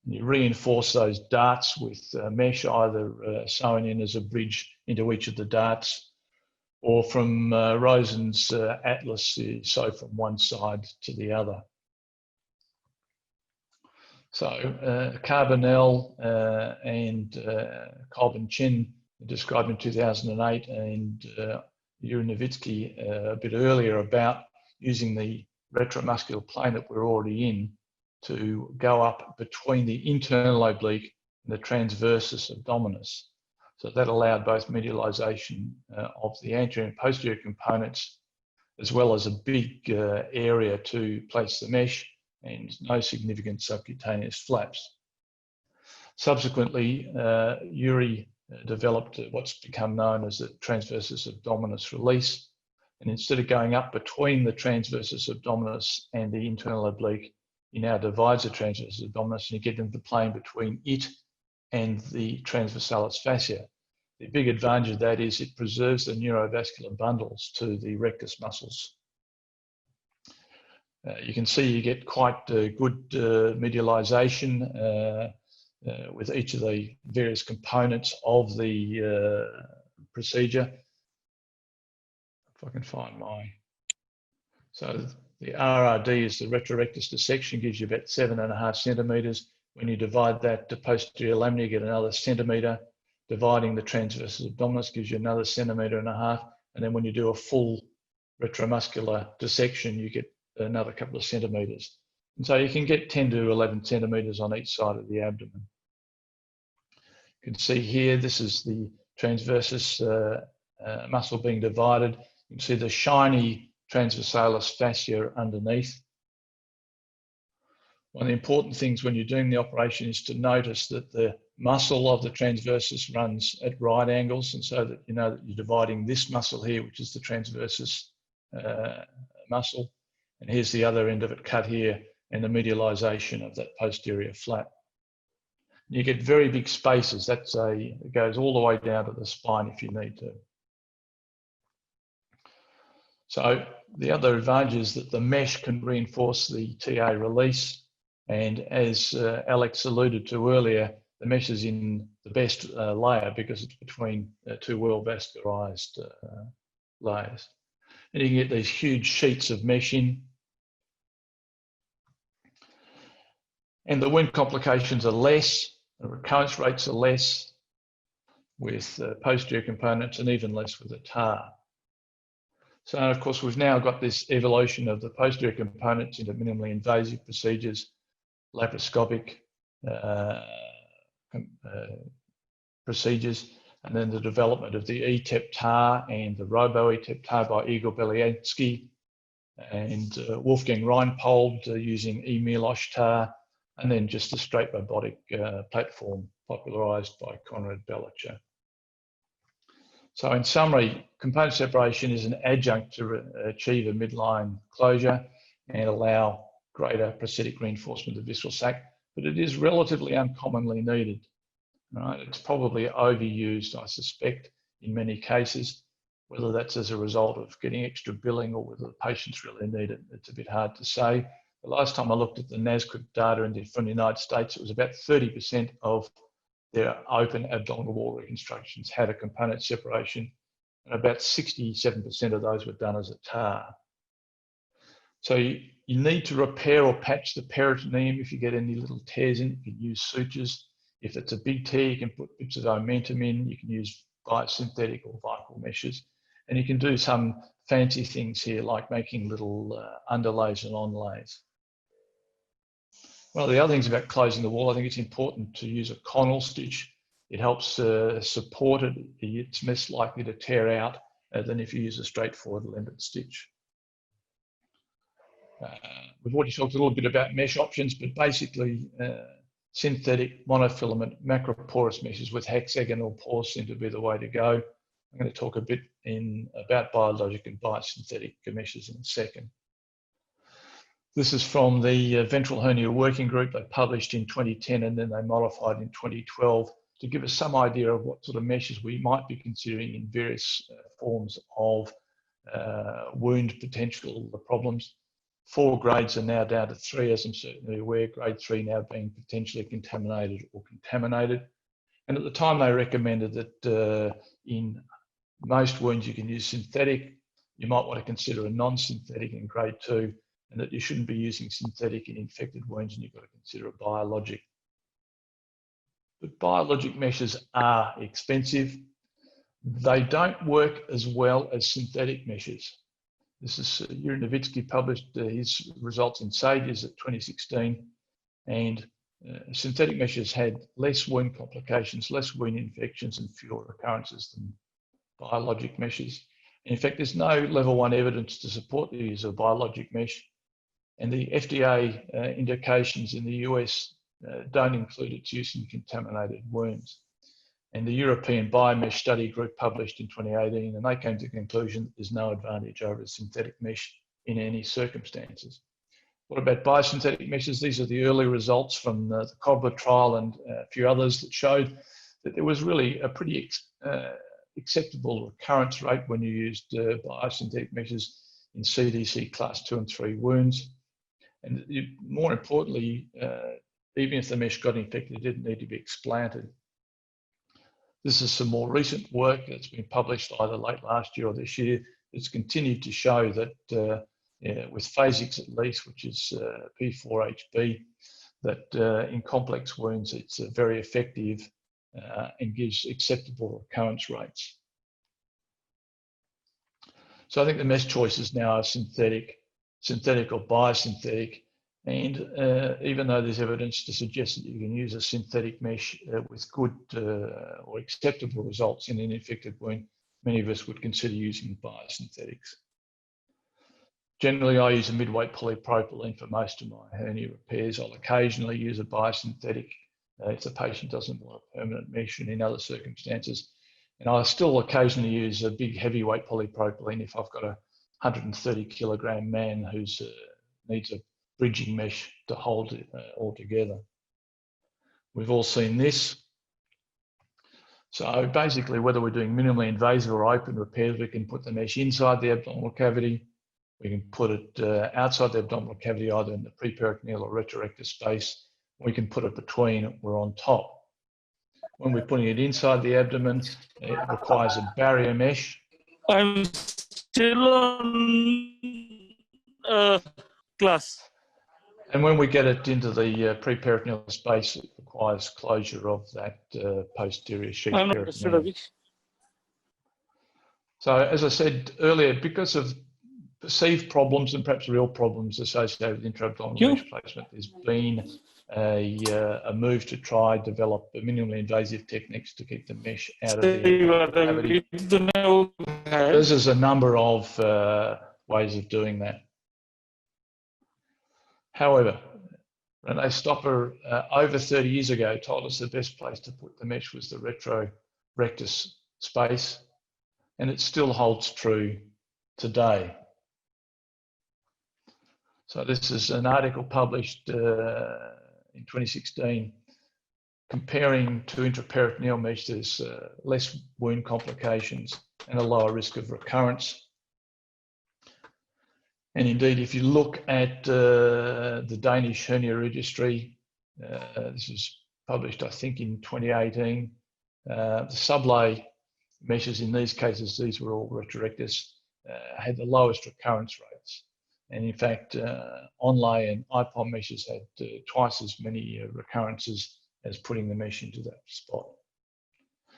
And you reinforce those darts with mesh, either sewn in as a bridge into each of the darts, or from Rosen's atlas, you sew from one side to the other. So Carbonell and Kolb and Chin described in 2008, and Yuri Nowitzki a bit earlier, about using the retromuscular plane that we're already in to go up between the internal oblique and the transversus abdominis. So that allowed both medialization of the anterior and posterior components, as well as a big area to place the mesh, and no significant subcutaneous flaps. Subsequently, Yuri developed what's become known as the transversus abdominis release. And instead of going up between the transversus abdominis and the internal oblique, he now divides the transversus abdominis and you get into the plane between it and the transversalis fascia. The big advantage of that is it preserves the neurovascular bundles to the rectus muscles. You can see you get quite good medialization with each of the various components of the procedure. If I can find my... So the RRD is the retrorectus dissection, gives you about 7.5 centimetres. When you divide that to posterior lamina, you get another centimetre. Dividing the transversus abdominis gives you another 1.5 centimetres. And then when you do a full retromuscular dissection, you get another couple of centimetres. And so you can get 10 to 11 centimetres on each side of the abdomen. You can see here, this is the transversus muscle being divided. You can see the shiny transversalis fascia underneath. One of the important things when you're doing the operation is to notice that the muscle of the transversus runs at right angles, and so that you know that you're dividing this muscle here, which is the transversus muscle, and here's the other end of it cut here, and the medialization of that posterior flap. You get very big spaces. It goes all the way down to the spine if you need to. So the other advantage is that the mesh can reinforce the TA release. And as Alex alluded to earlier, the mesh is in the best layer because it's between two well-vascularized layers. And you can get these huge sheets of mesh in. And the wound complications are less, the recurrence rates are less with posterior components, and even less with the TAR. So of course, we've now got this evolution of the posterior components into minimally invasive procedures, laparoscopic procedures, and then the development of the ETEP TAR and the Robo-ETEP TAR by Igor Beliansky, and Wolfgang Reinpold using E-Milosh TAR, and then just the straight robotic platform popularized by Konrad Belicher. So in summary, component separation is an adjunct to achieve a midline closure and allow greater prosthetic reinforcement of the visceral sac, but it is relatively uncommonly needed. Right? It's probably overused, I suspect, in many cases. Whether that's as a result of getting extra billing or whether the patients really need it, it's a bit hard to say. The last time I looked at the NASCRIP data from the United States, it was about 30% of their open abdominal wall reconstructions had a component separation, and about 67% of those were done as a TAR. So you need to repair or patch the peritoneum if you get any little tears in it. You can use sutures. If it's a big tear, you can put bits of omentum in. You can use biosynthetic or vital meshes. And you can do some fancy things here, like making little underlays and onlays. One of the other things about closing the wall, I think it's important to use a conal stitch. It helps support it. It's less likely to tear out than if you use a straightforward lended stitch. We've already talked a little bit about mesh options, but basically synthetic monofilament macroporous meshes with hexagonal pores seem to be the way to go. I'm going to talk a bit about biologic and biosynthetic meshes in a second. This is from the ventral hernia working group. They published in 2010 and then they modified in 2012 to give us some idea of what sort of meshes we might be considering in various forms of wound potential problems. 4 grades are now down to 3, as I'm certainly aware, grade 3 now being potentially contaminated or contaminated. And at the time they recommended that in most wounds you can use synthetic. You might want to consider a non-synthetic in grade 2, and that you shouldn't be using synthetic in infected wounds, and you've got to consider a biologic. But biologic meshes are expensive. They don't work as well as synthetic meshes. This is Yuri Nowitzki published his results in Sages at 2016, and synthetic meshes had less wound complications, less wound infections, and fewer recurrences than biologic meshes. In fact, there's no level 1 evidence to support the use of biologic mesh, and the FDA indications in the US don't include its use in contaminated wounds. And the European Biomesh Study Group published in 2018, and they came to the conclusion that there's no advantage over a synthetic mesh in any circumstances. What about biosynthetic meshes? These are the early results from the Cobbler trial and a few others that showed that there was really a pretty acceptable recurrence rate when you used biosynthetic meshes in CDC class 2 and 3 wounds. And more importantly, even if the mesh got infected, it didn't need to be explanted. This is some more recent work that's been published either late last year or this year. It's continued to show that with Phasix at least, which is P4HB, that in complex wounds, it's very effective and gives acceptable recurrence rates. So I think the mesh choices now are synthetic or biosynthetic. And even though there's evidence to suggest that you can use a synthetic mesh with good or acceptable results in an infected wound, many of us would consider using biosynthetics. Generally, I use a midweight polypropylene for most of my hernia repairs. I'll occasionally use a biosynthetic if the patient doesn't want a permanent mesh, and in other circumstances. And I still occasionally use a big heavyweight polypropylene if I've got a 130 kilogram man who needs a bridging mesh to hold it all together. We've all seen this. So basically, whether we're doing minimally invasive or open repairs, we can put the mesh inside the abdominal cavity. We can put it outside the abdominal cavity, either in the preperitoneal or retrorectus space. We can put it between or on top. When we're putting it inside the abdomen, it requires a barrier mesh. I'm still on class. And when we get it into the preperitoneal space, it requires closure of that posterior sheath peritoneum. So as I said earlier, because of perceived problems and perhaps real problems associated with intra-abdominal mesh placement, there's been a move to try develop minimally invasive techniques to keep the mesh out of the cavity. There's a number of ways of doing that. However, René Stopper over 30 years ago told us the best place to put the mesh was the retrorectus space, and it still holds true today. So this is an article published in 2016 comparing to intraperitoneal mesh. There's less wound complications and a lower risk of recurrence. And indeed, if you look at the Danish hernia registry, this was published, I think, in 2018, the sublay meshes in these cases, these were all retrorectus, had the lowest recurrence rates. And in fact, onlay and IPOM meshes had twice as many recurrences as putting the mesh into that spot.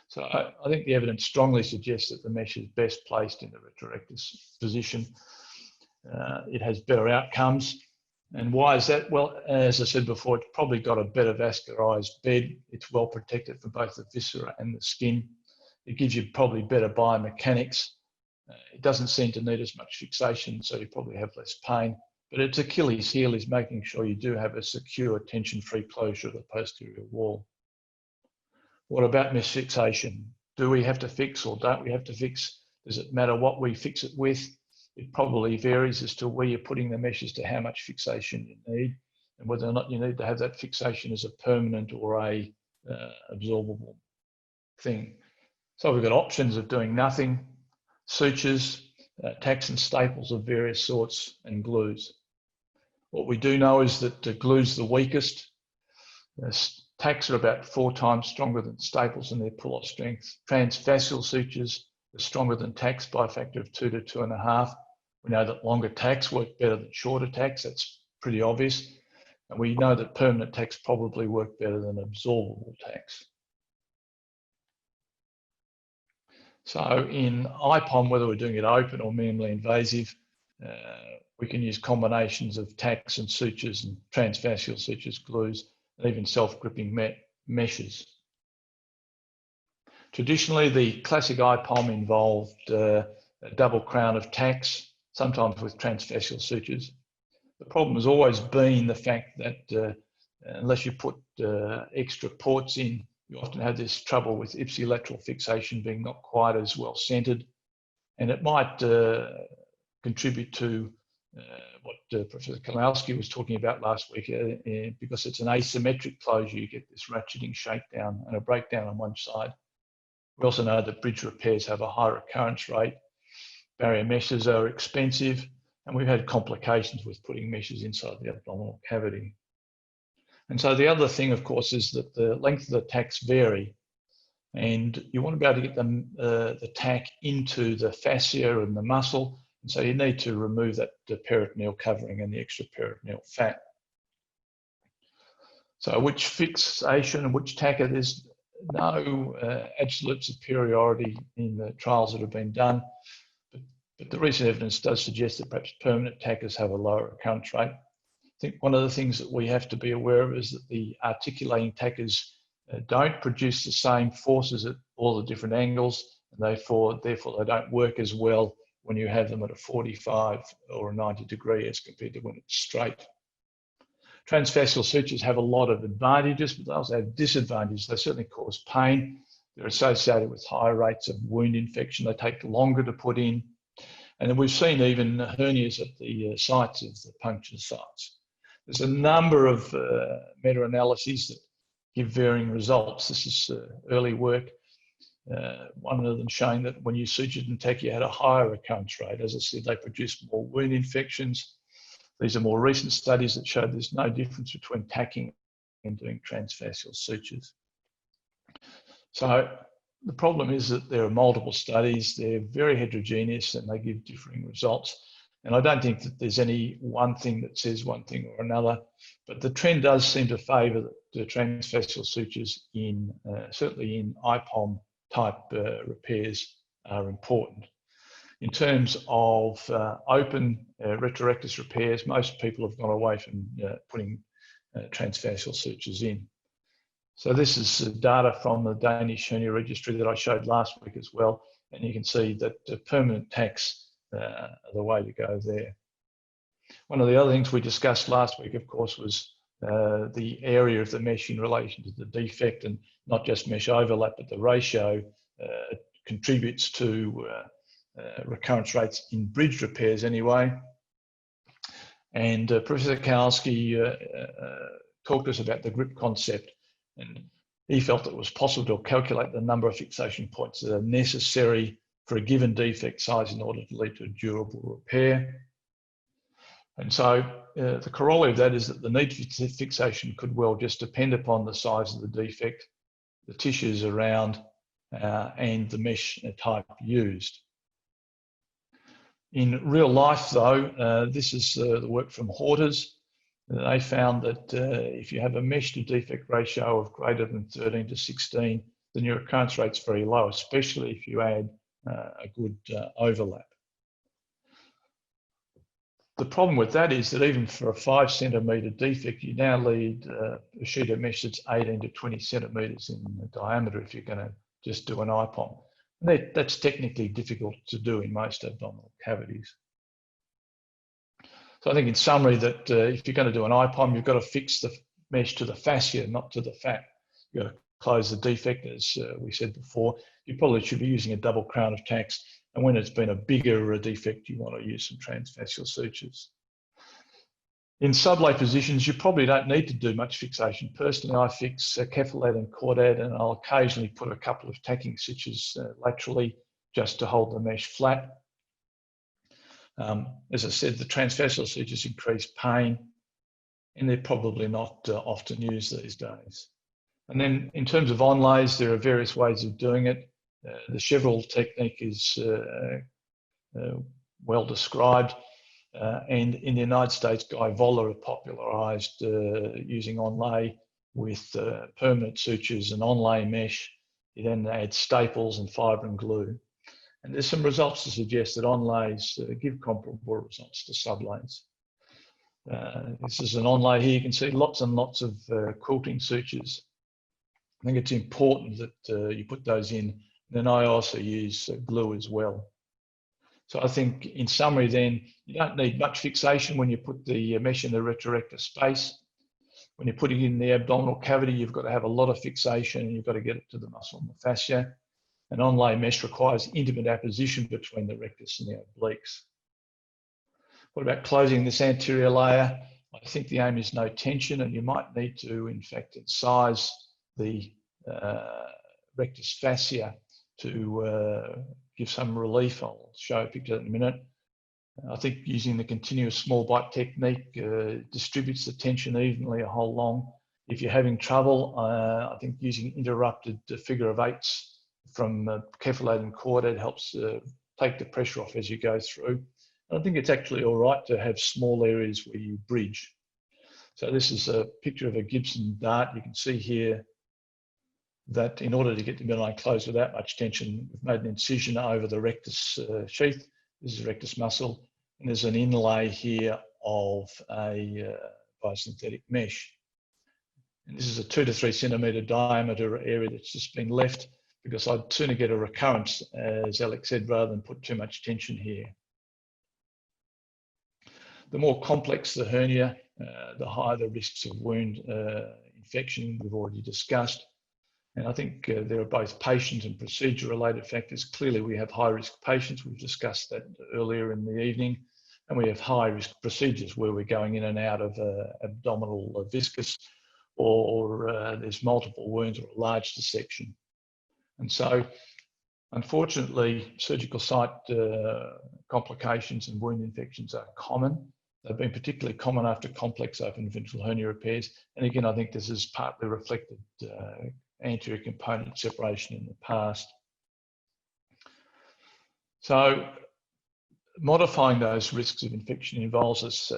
So I think the evidence strongly suggests that the mesh is best placed in the retrorectus position. It has better outcomes. And why is that? Well, as I said before, it's probably got a better vascularized bed. It's well protected from both the viscera and the skin. It gives you probably better biomechanics. It doesn't seem to need as much fixation, so you probably have less pain. But its Achilles heel is making sure you do have a secure tension-free closure of the posterior wall. What about mesh fixation? Do we have to fix or don't we have to fix? Does it matter what we fix it with? It probably varies as to where you're putting the mesh as to how much fixation you need and whether or not you need to have that fixation as a permanent or a absorbable thing. So we've got options of doing nothing, sutures, tacks and staples of various sorts, and glues. What we do know is that the glue's the weakest. Tacks are about 4 times stronger than staples in their pull-off strength. Transfascial sutures are stronger than tacks by a factor of 2 to 2.5. We know that longer tacks work better than shorter tacks. That's pretty obvious. And we know that permanent tacks probably work better than absorbable tacks. So in IPOM, whether we're doing it open or minimally invasive, we can use combinations of tacks and sutures and transfascial sutures, glues, and even self-gripping meshes. Traditionally, the classic IPOM involved a double crown of tacks, sometimes with transfascial sutures. The problem has always been the fact that unless you put extra ports in, you often have this trouble with ipsilateral fixation being not quite as well centered. And it might contribute to what Professor Kowalski was talking about last week, because it's an asymmetric closure, you get this ratcheting shakedown and a breakdown on one side. We also know that bridge repairs have a high recurrence rate. Barrier meshes are expensive, and we've had complications with putting meshes inside the abdominal cavity. And so the other thing, of course, is that the length of the tacks vary, and you want to be able to get the tack into the fascia and the muscle. And so you need to remove that peritoneal covering and the extra peritoneal fat. So which fixation and which tack it is, no absolute superiority in the trials that have been done. But the recent evidence does suggest that perhaps permanent tackers have a lower recurrence rate. I think one of the things that we have to be aware of is that the articulating tackers don't produce the same forces at all the different angles, and therefore they don't work as well when you have them at a 45 or a 90 degree as compared to when it's straight. Transfascial sutures have a lot of advantages, but they also have disadvantages. They certainly cause pain. They're associated with higher rates of wound infection. They take longer to put in. And then we've seen even hernias at the sites of the puncture sites. There's a number of meta-analyses that give varying results. This is early work. One of them showing that when you sutured and tack, you had a higher recurrence rate. As I said, they produce more wound infections. These are more recent studies that show there's no difference between tacking and doing transfascial sutures. So the problem is that there are multiple studies, they're very heterogeneous and they give differing results. And I don't think that there's any one thing that says one thing or another, but the trend does seem to favour the transfascial sutures in, certainly in IPOM type repairs are important. In terms of open retrorectus repairs, most people have gone away from putting transfascial sutures in. So this is data from the Danish hernia registry that I showed last week as well, and you can see that permanent tacks are the way to go there. One of the other things we discussed last week, of course, was the area of the mesh in relation to the defect, and not just mesh overlap, but the ratio contributes to recurrence rates in bridge repairs anyway. And Professor Kowalski talked to us about the grip concept, and he felt it was possible to calculate the number of fixation points that are necessary for a given defect size in order to lead to a durable repair. And so the corollary of that is that the need for fixation could well just depend upon the size of the defect, the tissues around, and the mesh type used. In real life, though, this is the work from Horters. They found that if you have a mesh to defect ratio of greater than 13 to 16, then your occurrence rate's very low, especially if you add a good overlap. The problem with that is that even for a 5 centimetre defect, you now need a sheet of mesh that's 18 to 20 centimetres in diameter if you're going to just do an IPOM. That's technically difficult to do in most abdominal cavities. So I think in summary that if you're going to do an IPOM, you've got to fix the mesh to the fascia, not to the fat. You've got to close the defect, as we said before. You probably should be using a double crown of tacks. And when it's been a bigger defect, you want to use some transfascial sutures. In sublay positions, you probably don't need to do much fixation. Personally, I fix cephalad and chordad, and I'll occasionally put a couple of tacking sutures laterally just to hold the mesh flat. As I said, the transfascial sutures increase pain, and they're probably not often used these days. And then in terms of onlays, there are various ways of doing it. The Chevrolet technique is well described. And in the United States, Guy Voller popularised using onlay with permanent sutures and onlay mesh. You then add staples and fibre and glue. And there's some results to suggest that onlays give comparable results to sublays. This is an onlay here. You can see lots and lots of quilting sutures. I think it's important that you put those in. Then I also use glue as well. So I think in summary then, you don't need much fixation when you put the mesh in the retrorector space. When you're putting it in the abdominal cavity, you've got to have a lot of fixation and you've got to get it to the muscle and the fascia. An onlay mesh requires intimate apposition between the rectus and the obliques. What about closing this anterior layer? I think the aim is no tension, and you might need to, in fact, incise the rectus fascia to give some relief. I'll show a picture in a minute. I think using the continuous small bite technique distributes the tension evenly a whole long. If you're having trouble, I think using interrupted figure of eights from cephalad and chordad helps take the pressure off as you go through. And I think it's actually all right to have small areas where you bridge. So this is a picture of a Gibson dart. You can see here that in order to get the midline closed without much tension, we've made an incision over the rectus sheath. This is rectus muscle, and there's an inlay here of a biosynthetic mesh. And this is a 2 to 3 centimetre diameter area that's just been left because I'd sooner get a recurrence, as Alex said, rather than put too much tension here. The more complex the hernia, the higher the risks of wound infection we've already discussed. And I think there are both patient and procedure-related factors. Clearly, we have high-risk patients. We've discussed that earlier in the evening. And we have high-risk procedures where we're going in and out of abdominal viscus, or there's multiple wounds or a large dissection. And so, unfortunately, surgical site complications and wound infections are common. They've been particularly common after complex open ventral hernia repairs. And again, I think this is partly reflected anterior component separation in the past. So modifying those risks of infection involves us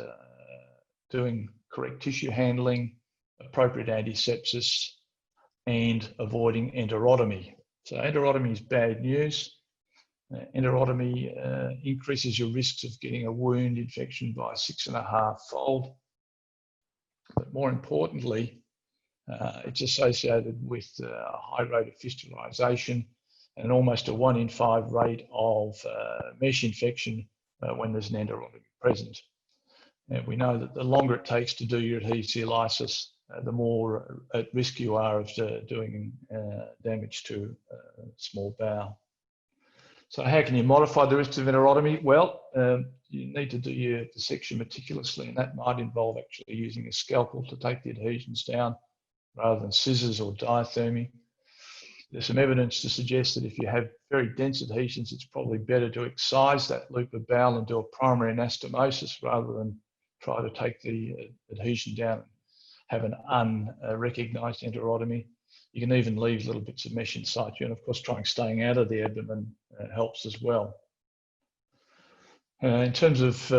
doing correct tissue handling, appropriate antisepsis, and avoiding enterotomy. So enterotomy is bad news. Enterotomy increases your risks of getting a wound infection by 6.5-fold. But more importantly, it's associated with a high rate of fistulization and almost a 1 in 5 rate of mesh infection when there's an enterotomy present. And we know that the longer it takes to do your adhesiolysis, the more at risk you are of doing damage to small bowel. So how can you modify the risks of enterotomy? Well, you need to do your dissection meticulously, and that might involve actually using a scalpel to take the adhesions down rather than scissors or diathermy. There's some evidence to suggest that if you have very dense adhesions, it's probably better to excise that loop of bowel and do a primary anastomosis rather than try to take the adhesion down and have an unrecognised enterotomy. You can even leave little bits of mesh in situ, and of course staying out of the abdomen helps as well. In terms of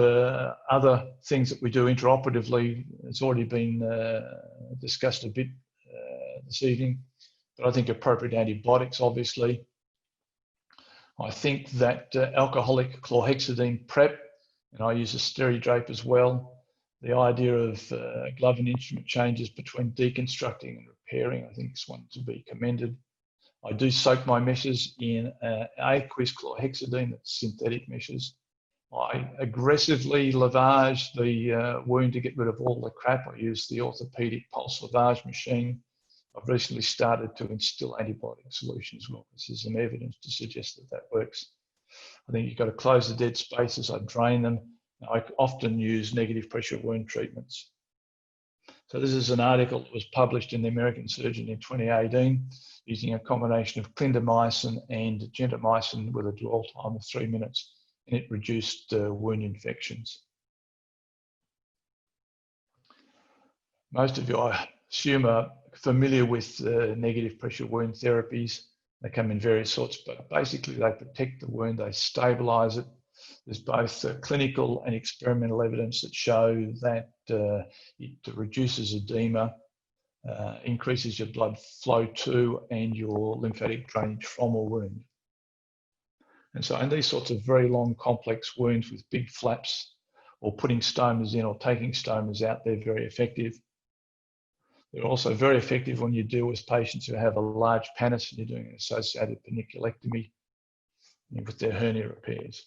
other things that we do intraoperatively, it's already been discussed a bit this evening, but I think appropriate antibiotics, obviously. I think that alcoholic chlorhexidine prep, and I use a steri-drape as well. The idea of glove and instrument changes between deconstructing and repairing, I think is one to be commended. I do soak my meshes in aqueous chlorhexidine, that's synthetic meshes. I aggressively lavage the wound to get rid of all the crap. I use the orthopedic pulse lavage machine. I've recently started to instill antibiotic solution as well. This is some evidence to suggest that that works. I think you've got to close the dead spaces. I drain them. I often use negative pressure wound treatments. So this is an article that was published in the American Surgeon in 2018 using a combination of clindamycin and gentamicin with a dwell time of 3 minutes, and it reduced wound infections. Most of you, I assume, are familiar with negative pressure wound therapies. They come in various sorts, but basically they protect the wound, they stabilize it. There's both clinical and experimental evidence that show that it reduces edema, increases your blood flow to and your lymphatic drainage from a wound. And so in these sorts of very long, complex wounds with big flaps, or putting stomas in or taking stomas out, they're very effective. They're also very effective when you deal with patients who have a large pannus and you're doing an associated paniculectomy with their hernia repairs.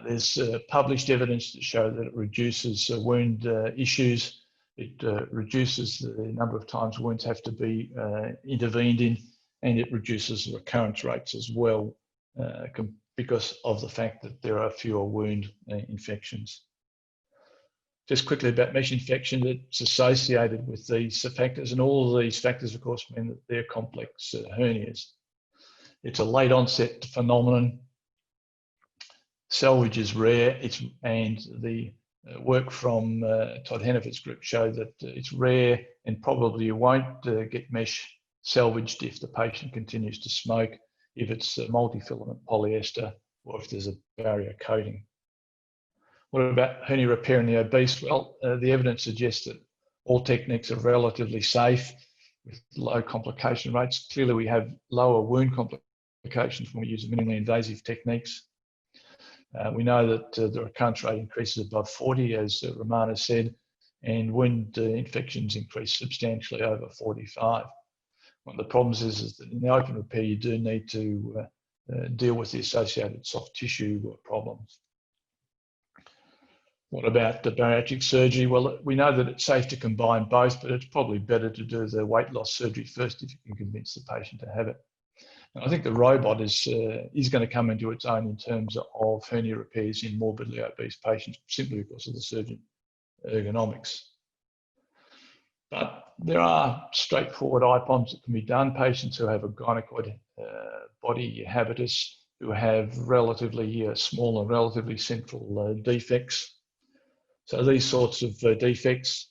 There's published evidence to show that it reduces wound issues. It reduces the number of times wounds have to be intervened in, and it reduces recurrence rates as well because of the fact that there are fewer wound infections. Just quickly about mesh infection, it's associated with these factors, and all of these factors, of course, mean that they're complex hernias. It's a late onset phenomenon. Salvage is rare, and the work from Todd Hennifer's group showed that it's rare and probably you won't get mesh salvaged if the patient continues to smoke, if it's multi-filament polyester, or if there's a barrier coating. What about hernia repair in the obese? Well, the evidence suggests that all techniques are relatively safe with low complication rates. Clearly, we have lower wound complications when we use minimally invasive techniques. We know that the recurrence rate increases above 40, as Ramana said, and wound infections increase substantially over 45. One of the problems is that in the open repair, you do need to deal with the associated soft tissue problems. What about the bariatric surgery? Well, we know that it's safe to combine both, but it's probably better to do the weight loss surgery first if you can convince the patient to have it. And I think the robot is going to come into its own in terms of hernia repairs in morbidly obese patients, simply because of the surgeon ergonomics. But there are straightforward IPOMs that can be done. Patients who have a gynecoid body habitus, who have relatively small and relatively central defects. So these sorts of defects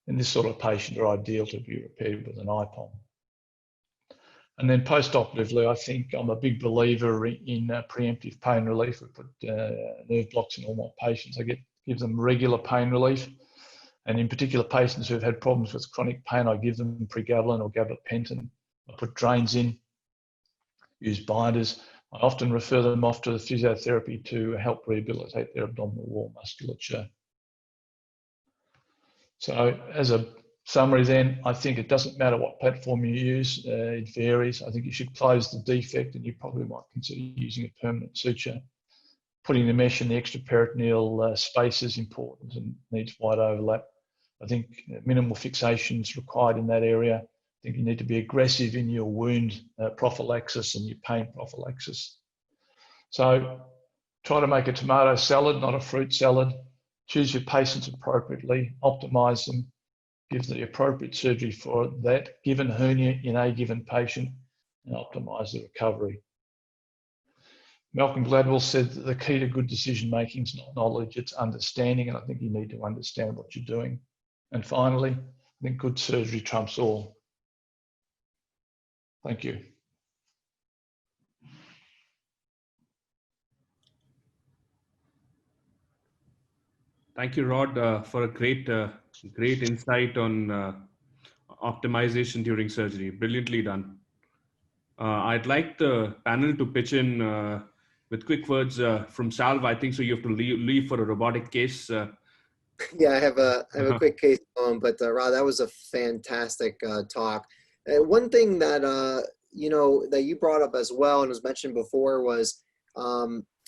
in this sort of patient are ideal to be repaired with an IPOM. And then post-operatively, I think I'm a big believer in preemptive pain relief. We put nerve blocks in all my patients. I give them regular pain relief. And in particular, patients who've had problems with chronic pain, I give them pregabalin or gabapentin. I put drains in, use binders. I often refer them off to the physiotherapy to help rehabilitate their abdominal wall musculature. So as a summary then, I think it doesn't matter what platform you use, it varies. I think you should close the defect, and you probably might consider using a permanent suture. Putting the mesh in the extraperitoneal space is important and needs wide overlap. I think minimal fixation is required in that area. I think you need to be aggressive in your wound prophylaxis and your pain prophylaxis. So try to make a tomato salad, not a fruit salad. Choose your patients appropriately, optimize them, give the appropriate surgery for that given hernia in a given patient, and optimize the recovery. Malcolm Gladwell said that the key to good decision making is not knowledge, it's understanding, and I think you need to understand what you're doing. And finally, I think good surgery trumps all. Thank you. Thank you, Rod, for a great insight on optimization during surgery. Brilliantly done. I'd like the panel to pitch in with quick words from Salv. I think so. You have to leave for a robotic case. Yeah, I have a quick case on, but Rod, that was a fantastic talk. One thing that that you brought up as well and was mentioned before was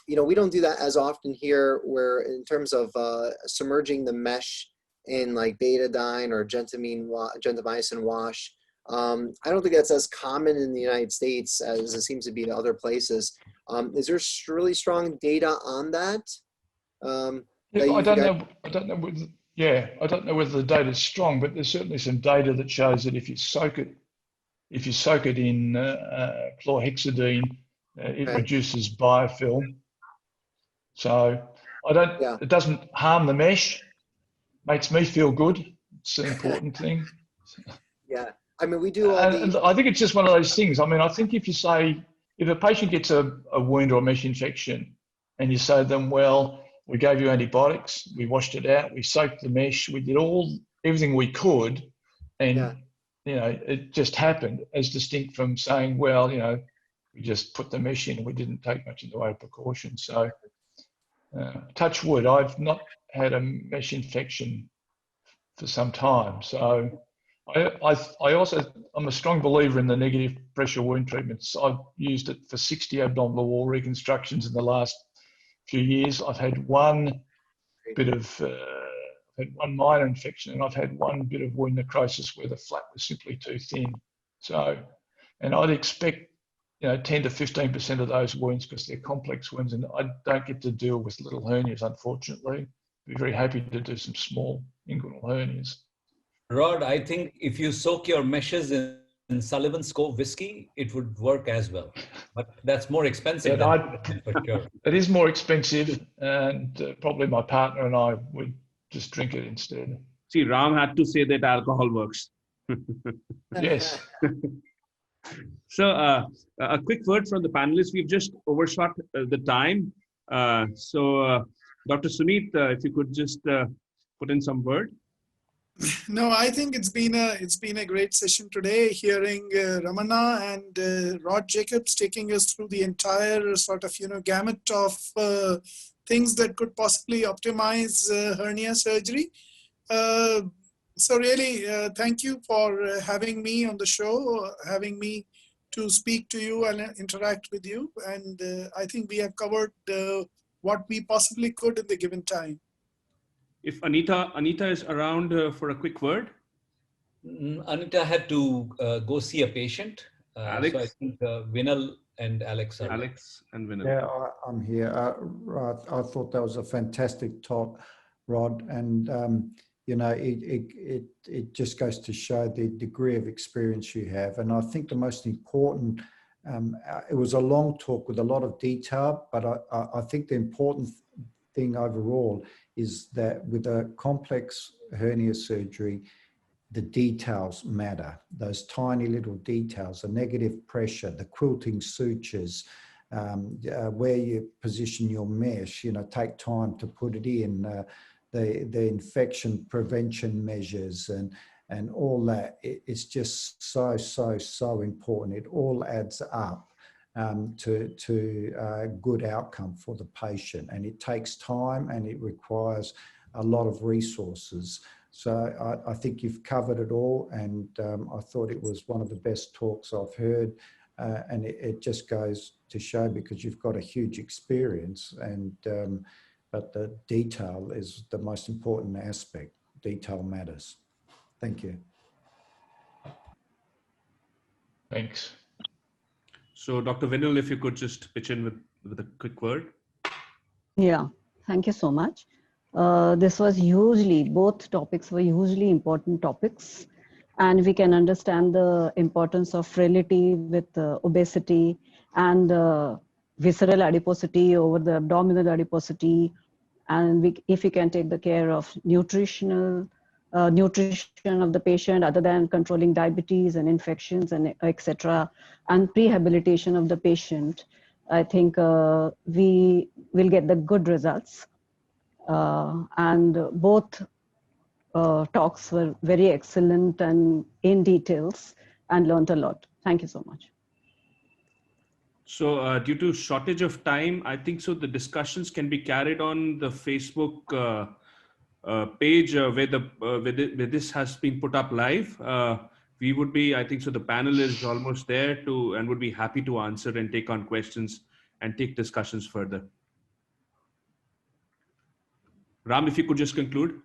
we don't do that as often here, where in terms of submerging the mesh in like betadine or gentamicin wash. I don't think that's as common in the United States as it seems to be in other places. Is there really strong data on that? Yeah, I don't know whether the data is strong, but there's certainly some data that shows that if you soak it in chlorhexidine, it reduces biofilm. So it doesn't harm the mesh, makes me feel good. It's an important thing. Yeah, I mean, we do all and I think it's just one of those things. I mean, I think if a patient gets a wound or a mesh infection and you say to them, well, we gave you antibiotics, we washed it out, we soaked the mesh, we did everything we could, and it just happened, as distinct from saying, well, we just put the mesh in and we didn't take much in the way of precaution. So touch wood, I've not had a mesh infection for some time. So I'm a strong believer in the negative pressure wound treatments. I've used it for 60 abdominal wall reconstructions in the last few years. I've had one minor infection, and I've had one bit of wound necrosis where the flap was simply too thin. So, and I'd expect 10 to 15% of those wounds, because they're complex wounds, and I don't get to deal with little hernias, unfortunately. I'd be very happy to do some small inguinal hernias. Rod, I think if you soak your meshes in Sullivan's Cove whiskey, it would work as well. But that's more expensive for sure. It is more expensive, and probably my partner and I would just drink it instead. See, Ram had to say that alcohol works. Yes. So a quick word from the panelists. We've just overshot the time. So Dr. Sumeet, if you could just put in some word. No, I think it's been a great session today, hearing Ramana and Rod Jacobs taking us through the entire sort of gamut of things that could possibly optimize hernia surgery. So really, thank you for having me on the show, having me to speak to you and interact with you. And I think we have covered what we possibly could in the given time. If Anita is around for a quick word. Anita had to go see a patient. Alex? So I think Vinal and Alex are Alex and Vinal. Yeah, I'm here. I thought that was a fantastic talk, Rod. And, it just goes to show the degree of experience you have. And I think the most important, it was a long talk with a lot of detail, but I think the important thing overall is that with a complex hernia surgery, the details matter. Those tiny little details, the negative pressure, the quilting sutures, where you position your mesh, take time to put it in, the infection prevention measures and all that. It's just so important. It all adds up to a good outcome for the patient, and it takes time and it requires a lot of resources. So I think you've covered it all, and I thought it was one of the best talks I've heard, and it just goes to show, because you've got a huge experience, and but the detail is the most important aspect. Detail matters. Thank you. Thanks. So Dr. Vinal, if you could just pitch in with a quick word. Yeah, thank you so much. This was both topics were hugely important topics, and we can understand the importance of frailty with obesity and visceral adiposity over the abdominal adiposity, and if we can take the care of nutrition of the patient, other than controlling diabetes and infections and etc., and prehabilitation of the patient, I think we will get the good results. And both talks were very excellent and in details, and learned a lot. Thank you so much. So due to shortage of time, I think so the discussions can be carried on the Facebook page where this has been put up live. We would be, I think so the panel is almost there and would be happy to answer and take on questions and take discussions further. Ram, if you could just conclude.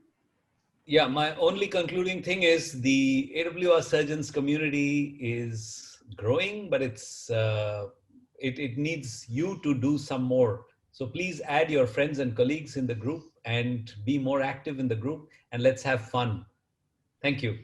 Yeah, my only concluding thing is the AWR surgeons community is growing, but it needs you to do some more. So please add your friends and colleagues in the group and be more active in the group, and let's have fun. Thank you.